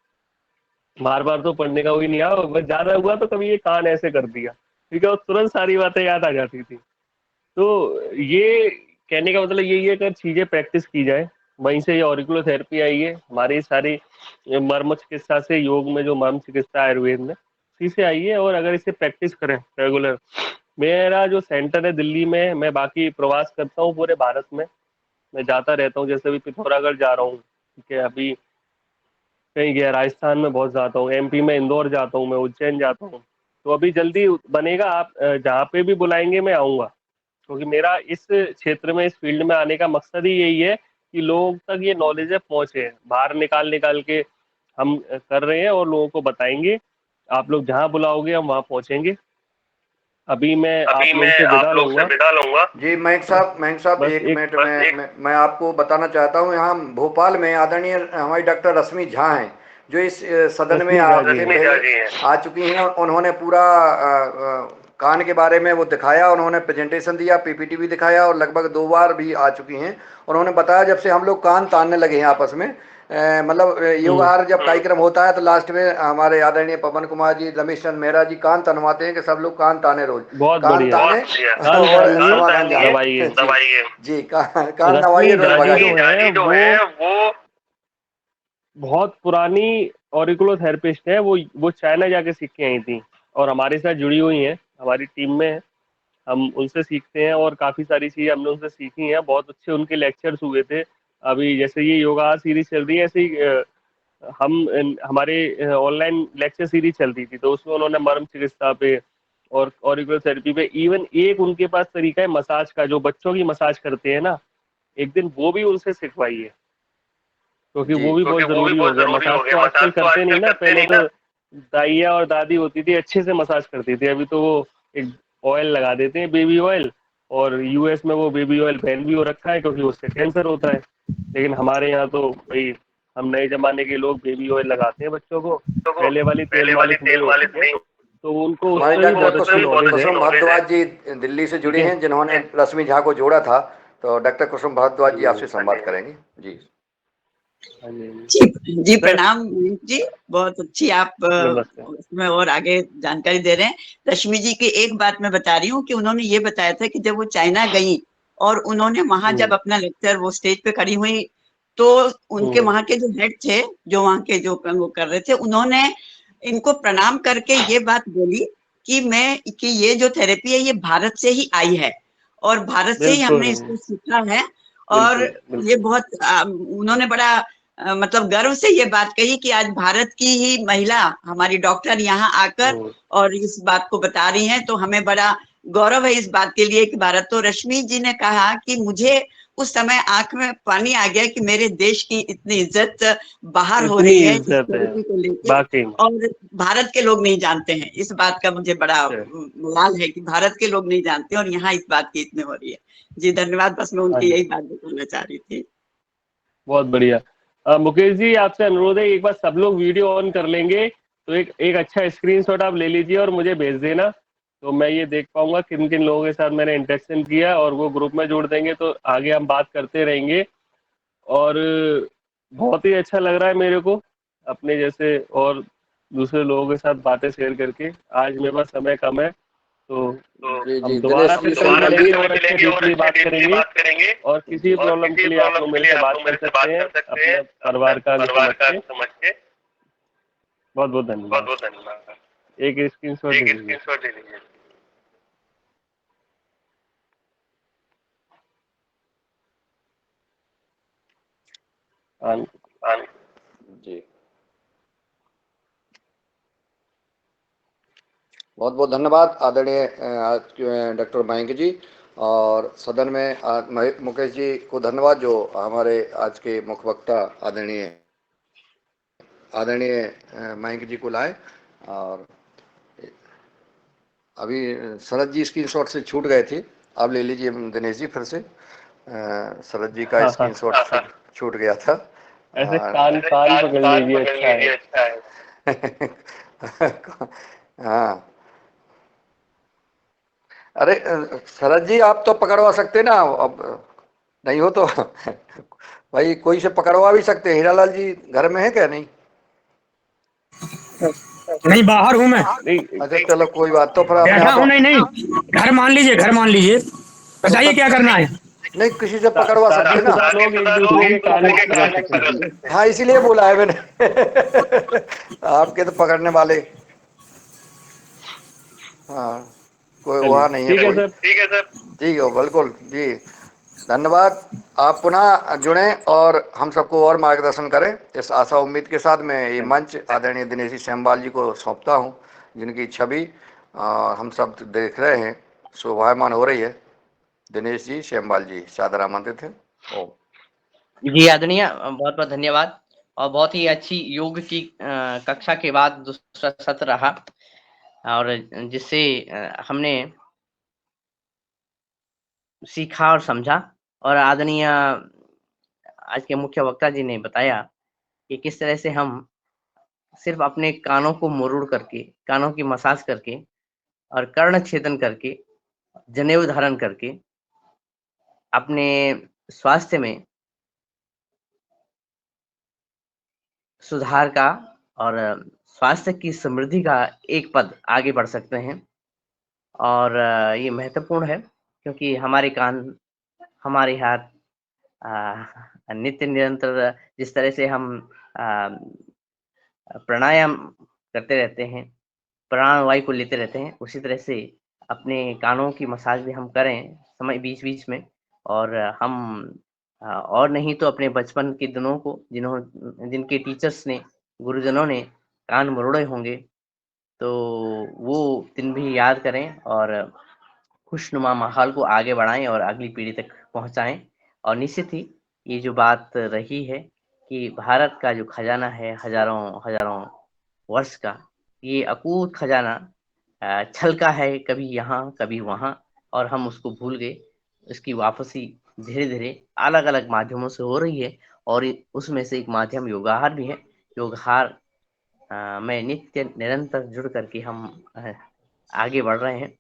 [SPEAKER 9] बार बार तो पढ़ने का वही नहीं आया, बस ज्यादा हुआ तो कभी ये कान ऐसे कर दिया, ठीक है, और तुरंत सारी बातें याद आ जाती थी। तो ये कहने का मतलब यही है कि चीजें प्रैक्टिस की जाए। वहीं से ये ऑरिकुलर थेरेपी आई है, हमारी सारी मर्म चिकित्सा से, योग में जो मर्म चिकित्सा आयुर्वेद में, इसी से आई है। और अगर इसे प्रैक्टिस करें रेगुलर, मेरा जो सेंटर है दिल्ली में, मैं बाकी प्रवास करता हूँ पूरे भारत में, मैं जाता रहता हूँ। जैसे अभी पिथौरागढ़ जा रहा हूँ, ठीक है, अभी कहीं गया, राजस्थान में बहुत जाता हूँ, एमपी में इंदौर जाता हूँ, मैं उज्जैन जाता हूँ। तो अभी जल्दी बनेगा, आप जहाँ पे भी बुलाएंगे मैं आऊँगा, क्योंकि मेरा इस क्षेत्र में, इस फील्ड में आने का मकसद ही यही है कि लोगों तक ये नॉलेज पहुंचे। बाहर निकाल निकाल के हम कर रहे हैं और लोगों को बताएंगे। आप लोग जहाँ बुलाओगे हम वहाँ पहुंचेंगे। अभी मैं आप लोग से विदा लूंगा।
[SPEAKER 3] जी मयंक साहब, एक मिनट में मैं आपको बताना चाहता हूँ, यहाँ भोपाल में आदरणीय हमारी डॉक्टर रश्मि झा हैं, जो इस सदन में आ चुकी हैं। उन्होंने पूरा कान के बारे में वो दिखाया, उन्होंने प्रेजेंटेशन दिया, पीपीटी भी दिखाया, और लगभग 2 बार भी आ चुकी हैं। उन्होंने बताया जब से हम लोग कान तानने लगे हैं आपस में, मतलब योगाहार जब कार्यक्रम होता है तो लास्ट में हमारे आदरणीय पवन कुमार जी, रमेश चंद्र मेहरा जी कान तनवाते हैं कि सब लोग कान ताने रोज, कान ताने और समाधान दवाइए जी, कान दवाइए रोज भगाइए।
[SPEAKER 9] जो है वो बहुत पुरानी ऑरिकुलोथेरेपिस्ट है, वो चाइना जाके सीख के आई थी और हमारे साथ जुड़ी हुई हैं, हमारी टीम में है। हम उनसे सीखते हैं और काफ़ी सारी चीज़ें हमने उनसे सीखी हैं। बहुत अच्छे उनके लेक्चर्स हुए थे। अभी जैसे ये योगा सीरीज चल रही है, ऐसे ही हमारे ऑनलाइन लेक्चर सीरीज चल रही थी, तो उसमें उन्होंने मर्म चिकित्सा पे और ऑरिकुलोथेरेपी पे, इवन एक उनके पास तरीका है मसाज का, जो बच्चों की मसाज करते हैं ना, एक दिन वो भी उनसे सिखवाई है, क्योंकि वो भी बहुत जरूरी हो गया। मसाज तो आजकल करते नहीं ना, पहले तो दाइया और दादी होती थी अच्छे से मसाज करती थी, अभी तो वो एक ऑयल लगा देते हैं, बेबी ऑयल, और यूएस में वो बेबी ऑयल बैन भी हो रखा है क्योंकि उससे कैंसर होता है। लेकिन हमारे यहाँ तो भाई हम नए जमाने के लोग बेबी ऑयल लगाते हैं बच्चों को, पहले वाली तेल मालिश नहीं होती है, तो उनको
[SPEAKER 3] हमारे
[SPEAKER 9] उससे भी बहुत
[SPEAKER 3] डॉक्टर
[SPEAKER 9] अच्छी नॉलेज है।
[SPEAKER 3] कुसुम भारद्वाज जी दिल्ली से जुड़ी हैं, जिन्होंने रश्मि झा को जोड़ा था। तो डॉक्टर कुसुम भारद्वाज जी आपसे संवाद करेंगे। जी
[SPEAKER 6] जी प्रणाम जी, बहुत अच्छी आप उसमें और आगे जानकारी दे रहे हैं। रश्मि जी की एक बात मैं बता रही हूँ कि उन्होंने ये बताया था कि जब वो चाइना गई और उन्होंने वहां जब अपना लेक्चर वो स्टेज पे खड़ी हुई, तो उनके वहां के जो हेड थे, जो वहां के जो वो कर रहे थे, उन्होंने इनको प्रणाम करके ये बात बोली कि ये जो थेरेपी है ये भारत से ही आई है और भारत से ही हमने इसको सीखा है। और ये बहुत उन्होंने बड़ा मतलब गर्व से ये बात कही कि आज भारत की ही महिला हमारी डॉक्टर यहाँ आकर और इस बात को बता रही हैं, तो हमें बड़ा गौरव है इस बात के लिए कि भारत। तो रश्मि जी ने कहा कि मुझे उस समय आंख में पानी आ गया कि मेरे देश की इतनी इज्जत बाहर हो रही है इस थेरेपी को लेकर, और भारत के लोग नहीं जानते हैं। इस बात का मुझे बड़ा मलाल है कि भारत के लोग नहीं जानते और यहाँ इस बात की इतनी हो रही है। जी धन्यवाद, बस मैं उनकी यही बात बताना चाह रही थी।
[SPEAKER 9] बहुत बढ़िया। मुकेश जी आपसे अनुरोध है, एक बार सब लोग वीडियो ऑन कर लेंगे तो एक अच्छा स्क्रीनशॉट आप ले लीजिए और मुझे भेज देना, तो मैं ये देख पाऊंगा किन किन लोगों के साथ मैंने इंटरेक्शन किया, और वो ग्रुप में जोड़ देंगे तो आगे हम बात करते रहेंगे। और बहुत ही अच्छा लग रहा है मेरे को अपने जैसे और दूसरे लोगों के साथ बातें शेयर करके। आज मेरे पास समय कम है, तो हम दोबारा फिर कभी मिलेंगे और अच्छे डीपली बात करेंगे, और किसी भी प्रॉब्लम के लिए आप लोग मेरे से बात कर सकते हैं अपने परिवार का समझ के। बहुत बहुत धन्यवाद। एक स्क्रीनशॉट ले लीजिए।
[SPEAKER 3] जी बहुत बहुत धन्यवाद आदरणीय डॉक्टर मयंक जी, और सदन में मुकेश जी को धन्यवाद जो हमारे आज के मुख्य वक्ता आदरणीय मयंक जी को लाए। और अभी शरद जी स्क्रीनशॉट से छूट गए थे, आप ले लीजिए दिनेश जी फिर से। शरद जी का स्क्रीनशॉट छूट गया था।
[SPEAKER 9] ऐसे कान पकड़ लीजिए, अच्छा है।
[SPEAKER 3] हाँ अरे शरद जी आप तो पकड़वा सकते ना, अब नहीं हो तो भाई कोई से पकड़वा भी सकते हैं। हीरालाल जी घर में है क्या? नहीं
[SPEAKER 11] नहीं बाहर हूँ मैं।
[SPEAKER 3] अच्छा चलो कोई बात, तो फिर
[SPEAKER 11] बैठा हूँ। नहीं घर मान लीजिए, बताइए क्या करना है।
[SPEAKER 3] नहीं किसी से पकड़वा सकते ना
[SPEAKER 9] लोग एक दूसरे के कान।
[SPEAKER 3] हाँ इसीलिए बोला है मैंने आपके तो पकड़ने वाले हाँ कोई वहाँ नहीं है कोई।
[SPEAKER 9] ठीक है सर।
[SPEAKER 3] ठीक है बिल्कुल जी, धन्यवाद। आप पुनः जुड़ें और हम सबको और मार्गदर्शन करें, इस आशा उम्मीद के साथ मैं ये मंच आदरणीय दिनेश जी श्यामबाल जी को सौंपता हूँ, जिनकी छवि हम सब देख रहे हैं शोभायमान हो रही है। दिनेश जी श्यामबाल जी सादर आमंत्रित हैं।
[SPEAKER 14] जी आदरणीय, बहुत बहुत धन्यवाद। और बहुत ही अच्छी योग की कक्षा के बाद दूसरा सत्र रहा, और जिससे हमने सीखा और समझा। और आदरणीय आज के मुख्य वक्ता जी ने बताया कि किस तरह से हम सिर्फ अपने कानों को मुरूड़ करके, कानों की मसाज करके और कर्ण छेदन करके, जनेऊ धारण करके अपने स्वास्थ्य में सुधार का और स्वास्थ्य की समृद्धि का एक पद आगे बढ़ सकते हैं। और ये महत्वपूर्ण है क्योंकि हमारे कान, हमारे हाथ नित्य निरंतर जिस तरह से हम प्राणायाम करते रहते हैं, प्राणवायु को लेते रहते हैं, उसी तरह से अपने कानों की मसाज भी हम करें समय बीच-बीच में। और हम और नहीं तो अपने बचपन के दिनों को जिनके टीचर्स ने, गुरुजनों ने कान मरोड़े होंगे, तो वो दिन भी याद करें और खुशनुमा माहौल को आगे बढ़ाएँ और अगली पीढ़ी तक पहुँचाएँ। और निश्चित ही ये जो बात रही है कि भारत का जो खजाना है हज़ारों वर्ष का, ये अकूत खजाना छलका है कभी यहाँ, कभी वहाँ, और हम उसको भूल गए। इसकी वापसी धीरे-धीरे अलग-अलग माध्यमों से हो रही है और उसमें से एक माध्यम योगाहार भी है। योगाहार में नित्य निरंतर जुड़ करके हम आगे बढ़ रहे हैं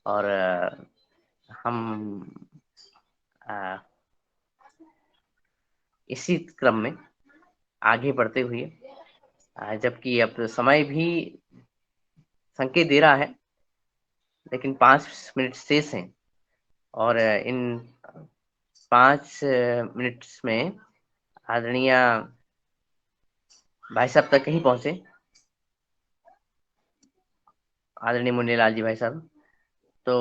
[SPEAKER 14] और हम इसी क्रम में आगे बढ़ते हुए, जबकि अब समय भी संकेत दे रहा है, लेकिन 5 मिनट शेष हैं और इन 5 मिनट्स में आदरणीय भाई साहब तक ही पहुंचे, आदरणीय मुन्नीलाल जी भाई साहब। तो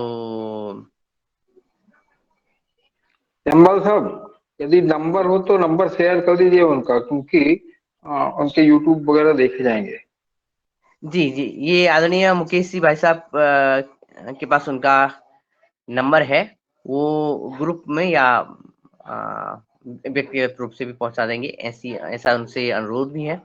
[SPEAKER 12] जम्बाल साहब, यदि नंबर हो तो नंबर शेयर कर दीजिए उनका, क्योंकि उनके यूट्यूब वगैरह देखे जाएंगे।
[SPEAKER 14] जी जी, ये आदरणीय मुकेश जी भाई साहब के पास उनका नंबर है, वो ग्रुप में या व्यक्तिगत रूप से भी पहुंचा देंगे, ऐसा उनसे अनुरोध भी है।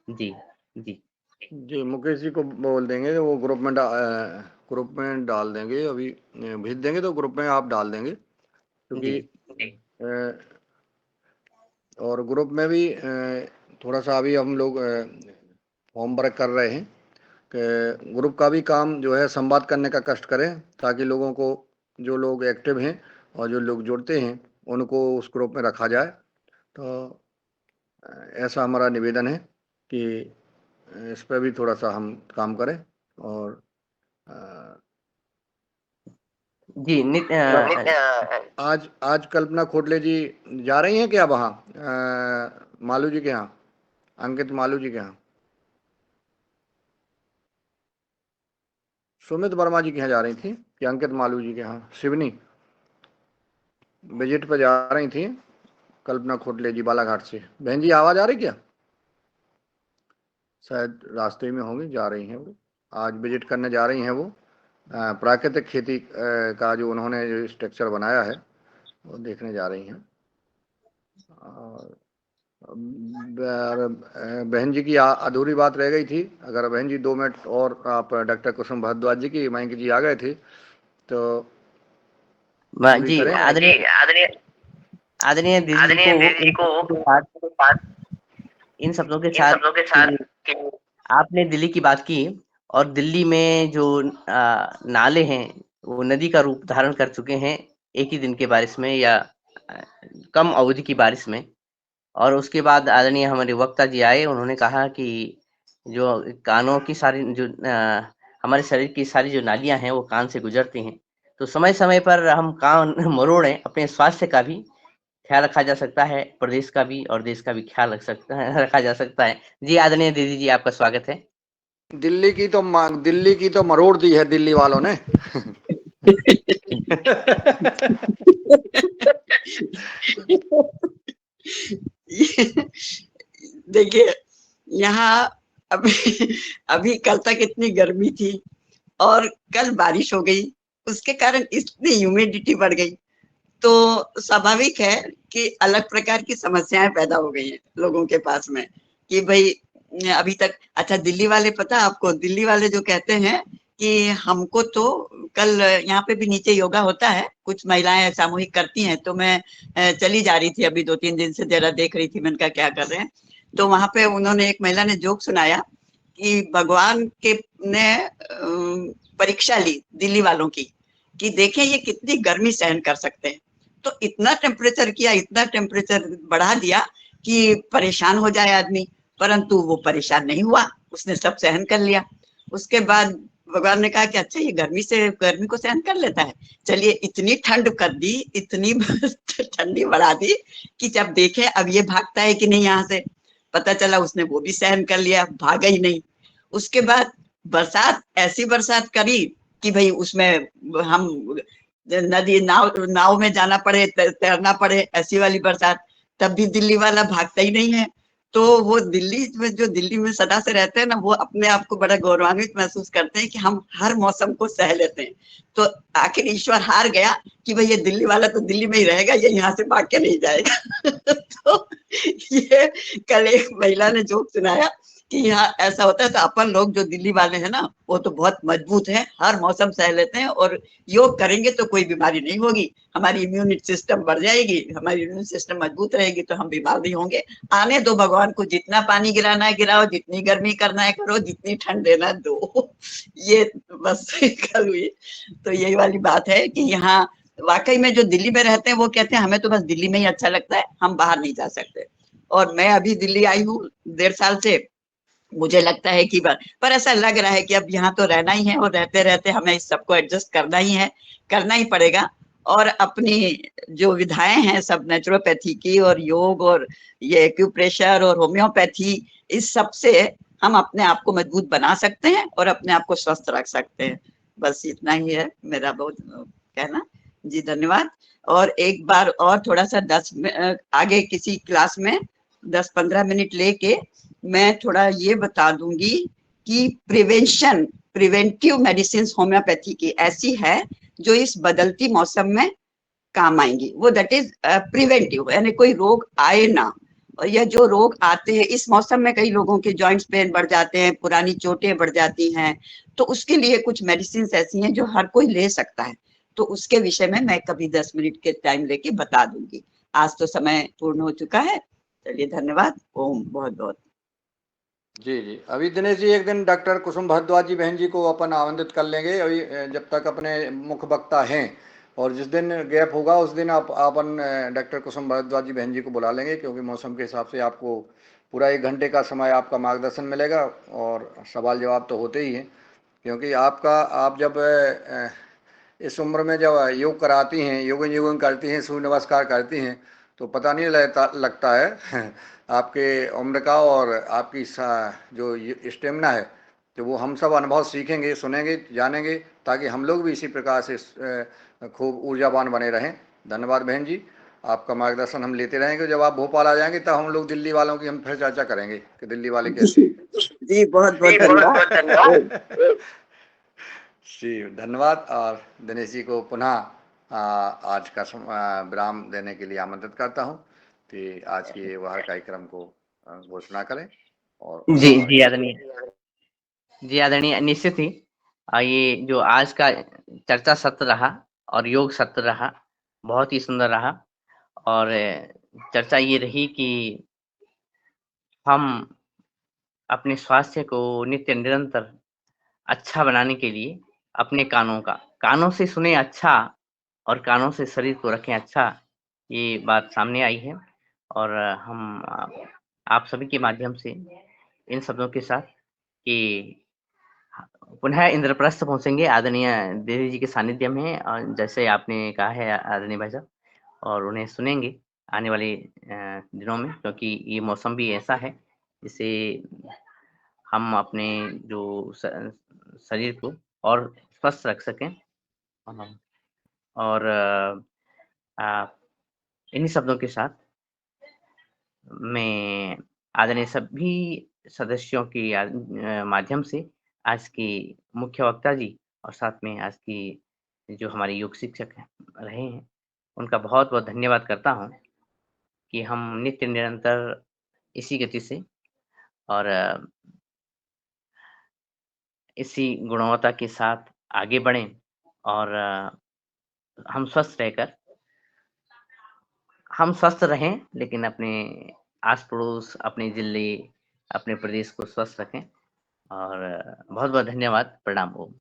[SPEAKER 14] जी जी
[SPEAKER 3] जी, मुकेश जी को बोल देंगे, वो ग्रुप में डाल देंगे, अभी भेज देंगे तो ग्रुप में आप डाल देंगे, क्योंकि और ग्रुप में भी थोड़ा सा अभी हम लोग होमवर्क कर रहे हैं कि ग्रुप का भी काम जो है संवाद करने का कष्ट करें, ताकि लोगों को, जो लोग एक्टिव हैं और जो लोग जुड़ते हैं, उनको उस ग्रुप में रखा जाए। तो ऐसा हमारा निवेदन है कि इस पर भी थोड़ा सा हम काम करें। और
[SPEAKER 14] जी
[SPEAKER 3] आज कल्पना खोटले जी जा रही हैं क्या वहाँ मालू जी के यहाँ, अंकित मालू जी के यहाँ? सुमित वर्मा जी के यहाँ जा रही थी कि अंकित मालू जी के यहाँ? शिवनी विजिट पर जा रही थी कल्पना खोटले जी बालाघाट से। बहन जी आवाज आ रही क्या? शायद रास्ते में होंगी, जा रही हैं वो, आज विजिट करने जा रही हैं वो। प्राकृतिक खेती का जो उन्होंने जो स्ट्रक्चर बनाया है वो देखने जा रही हैं। और बहन जी की अधूरी बात रह गई थी, अगर बहन जी 2 मिनट और आप डॉक्टर कुसुम भारद्वाज जी की, मयंक जी आ गए थे तो
[SPEAKER 14] जी आदरणीय दीदी को इन शब्दों के साथ आपने दिल्ली की बात की, और दिल्ली में जो नाले हैं वो नदी का रूप धारण कर चुके हैं एक ही दिन के बारिश में या कम अवधि की बारिश में। और उसके बाद आदरणीय हमारे वक्ता जी आए, उन्होंने कहा कि जो कानों की सारी जो हमारे शरीर की सारी जो नालियां हैं वो कान से गुजरती हैं, तो समय समय पर हम कान मरोड़ें, अपने स्वास्थ्य का भी ख्याल रखा जा सकता है, प्रदेश का भी और देश का भी ख्याल रखा जा सकता है। जी आदरणीय दीदी जी, आपका स्वागत है।
[SPEAKER 3] दिल्ली की तो मरोड़ दी है दिल्ली वालों ने।
[SPEAKER 6] देखिए, यहाँ अभी कल तक इतनी गर्मी थी और कल बारिश हो गई, उसके कारण इतनी ह्यूमिडिटी बढ़ गई, तो स्वाभाविक है कि अलग प्रकार की समस्याएं पैदा हो गई हैं लोगों के पास में कि भाई अभी तक। अच्छा, दिल्ली वाले, पता आपको, दिल्ली वाले जो कहते हैं कि हमको तो कल यहाँ पे भी नीचे योगा होता है, कुछ महिलाएं सामूहिक करती हैं, तो मैं चली जा रही थी अभी 2-3 दिन से, जरा देख रही थी, मैंने कहा क्या कर रहे हैं, तो वहां पे उन्होंने, एक महिला ने जोक सुनाया कि भगवान के ने परीक्षा ली दिल्ली वालों की कि देखें ये कितनी गर्मी सहन कर सकते हैं, तो इतना टेम्परेचर किया, इतना टेम्परेचर बढ़ा दिया कि परेशान हो जाए आदमी, परंतु वो परेशान नहीं हुआ, उसने सब सहन कर लिया। उसके बाद भगवान ने कहा कि अच्छा ये गर्मी को सहन कर लेता है, चलिए इतनी ठंड कर दी, इतनी ठंडी बढ़ा दी कि जब देखे अब ये भागता है कि नहीं यहाँ से, पता चला उसने वो भी सहन कर लिया, भागा ही नहीं। उसके बाद बरसात, ऐसी बरसात करी कि भाई उसमें हम नदी नाव में जाना पड़े, तैरना पड़े, ऐसी वाली बरसात। तब भी दिल्ली वाला भागता ही नहीं है। तो वो दिल्ली में, जो दिल्ली में सदा से रहते हैं ना, वो अपने आप को बड़ा गौरवान्वित महसूस करते हैं कि हम हर मौसम को सह लेते हैं। तो आखिर ईश्वर हार गया कि भाई ये दिल्ली वाला तो दिल्ली में ही रहेगा, ये यहाँ से भाग के नहीं जाएगा। तो ये कल एक महिला ने जोक सुनाया कि यहाँ ऐसा होता है। तो अपन लोग जो दिल्ली वाले हैं ना, वो तो बहुत मजबूत है, हर मौसम सह लेते हैं, और योग करेंगे तो कोई बीमारी नहीं होगी, हमारी इम्यूनिटी सिस्टम बढ़ जाएगी, हमारी इम्यून सिस्टम मजबूत रहेगी, तो हम बीमार नहीं होंगे। आने दो भगवान को, जितना पानी गिराना है गिराओ, जितनी गर्मी करना है करो, जितनी ठंड देना है दो। ये बस कल हुई। तो यही वाली बात है कि यहाँ वाकई में जो दिल्ली में रहते हैं वो कहते हैं हमें तो बस दिल्ली में ही अच्छा लगता है, हम बाहर नहीं जा सकते। और मैं अभी दिल्ली आई हूँ 1.5 साल से। मुझे लगता है कि पर ऐसा लग रहा है कि अब यहाँ तो रहना ही है, और रहते रहते हमें इस सबको एडजस्ट करना ही है, करना ही पड़ेगा। और अपनी जो विधाएं हैं सब नेचुरोपैथी की, और योग, और ये एक्यूप्रेशर और होम्योपैथी, इस सब से हम अपने आप को मजबूत बना सकते हैं और अपने आप को स्वस्थ रख सकते हैं। बस इतना ही है मेरा बहुत कहना। जी धन्यवाद। और एक बार और थोड़ा सा आगे किसी क्लास में 10-15 मिनट लेके मैं थोड़ा ये बता दूंगी कि प्रिवेंटिव मेडिसिन होम्योपैथी की ऐसी है जो इस बदलती मौसम में काम आएंगी। वो दैट इज प्रिवेंटिव, यानी कोई रोग आए ना। और यह जो रोग आते हैं इस मौसम में, कई लोगों के जॉइंट्स पेन बढ़ जाते हैं, पुरानी चोटें बढ़ जाती हैं, तो उसके लिए कुछ मेडिसिन ऐसी हैं जो हर कोई ले सकता है। तो उसके विषय में मैं कभी 10 मिनट के टाइम लेके बता दूंगी। आज तो समय पूर्ण हो चुका है। चलिए धन्यवाद। ओम बहुत बहुत।
[SPEAKER 3] जी जी, अभी दिनेश जी एक दिन डॉक्टर कुसुम भारद्वाज जी बहन जी को अपन आमंत्रित कर लेंगे। अभी जब तक अपने मुख्य वक्ता हैं, और जिस दिन गैप होगा उस दिन अपन डॉक्टर कुसुम भारद्वाज जी बहन जी को बुला लेंगे, क्योंकि मौसम के हिसाब से आपको पूरा 1 घंटे का समय आपका मार्गदर्शन मिलेगा, और सवाल जवाब तो होते ही हैं। क्योंकि आप जब इस उम्र में जब योग कराती हैं, योगन करती हैं, सूर्य नमस्कार करती हैं, तो पता नहीं लगता है आपके उम्र का, और आपकी जो स्टेमिना है, तो वो हम सब अनुभव सीखेंगे, सुनेंगे, जानेंगे, ताकि हम लोग भी इसी प्रकार से खूब ऊर्जावान बने रहें। धन्यवाद बहन जी, आपका मार्गदर्शन हम लेते रहेंगे। जब आप भोपाल आ जाएंगे तब हम लोग दिल्ली वालों की हम फिर चर्चा करेंगे कि दिल्ली वाले कैसे हैं।
[SPEAKER 6] जी बहुत बहुत धन्यवाद।
[SPEAKER 3] जी धन्यवाद। और दिनेश जी को पुनः आज का विराम देने के लिए आमंत्रित करता हूँ कि आज के वाहर कार्यक्रम को घोषणा करें। और
[SPEAKER 14] जी आदरणीय, निश्चित ही ये जो आज का चर्चा सत्र रहा और योग सत्र रहा, बहुत ही सुंदर रहा। और चर्चा ये रही कि हम अपने स्वास्थ्य को नित्य निरंतर अच्छा बनाने के लिए अपने कानों से सुने अच्छा, और कानों से शरीर को रखें अच्छा, ये बात सामने आई है। और हम आप सभी के माध्यम से इन शब्दों के साथ कि पुनः इंद्रप्रस्थ पहुंचेंगे आदरणीय देवी जी के सानिध्य में, और जैसे आपने कहा है आदरणीय भाई साहब, और उन्हें सुनेंगे आने वाले दिनों में, क्योंकि ये मौसम भी ऐसा है जिससे हम अपने जो शरीर को और स्वस्थ रख सकें। और इन्हीं शब्दों के साथ मैं आदरणीय सभी सदस्यों के माध्यम से आज की मुख्य वक्ता जी, और साथ में आज की जो हमारे योग शिक्षक रहे हैं, उनका बहुत बहुत धन्यवाद करता हूं कि हम नित्य निरंतर इसी गति से और इसी गुणवत्ता के साथ आगे बढ़ें, और हम स्वस्थ रहें, लेकिन अपने आस पड़ोस, अपने जिले, अपने प्रदेश को स्वस्थ रखें। और बहुत बहुत धन्यवाद। प्रणाम। ओम।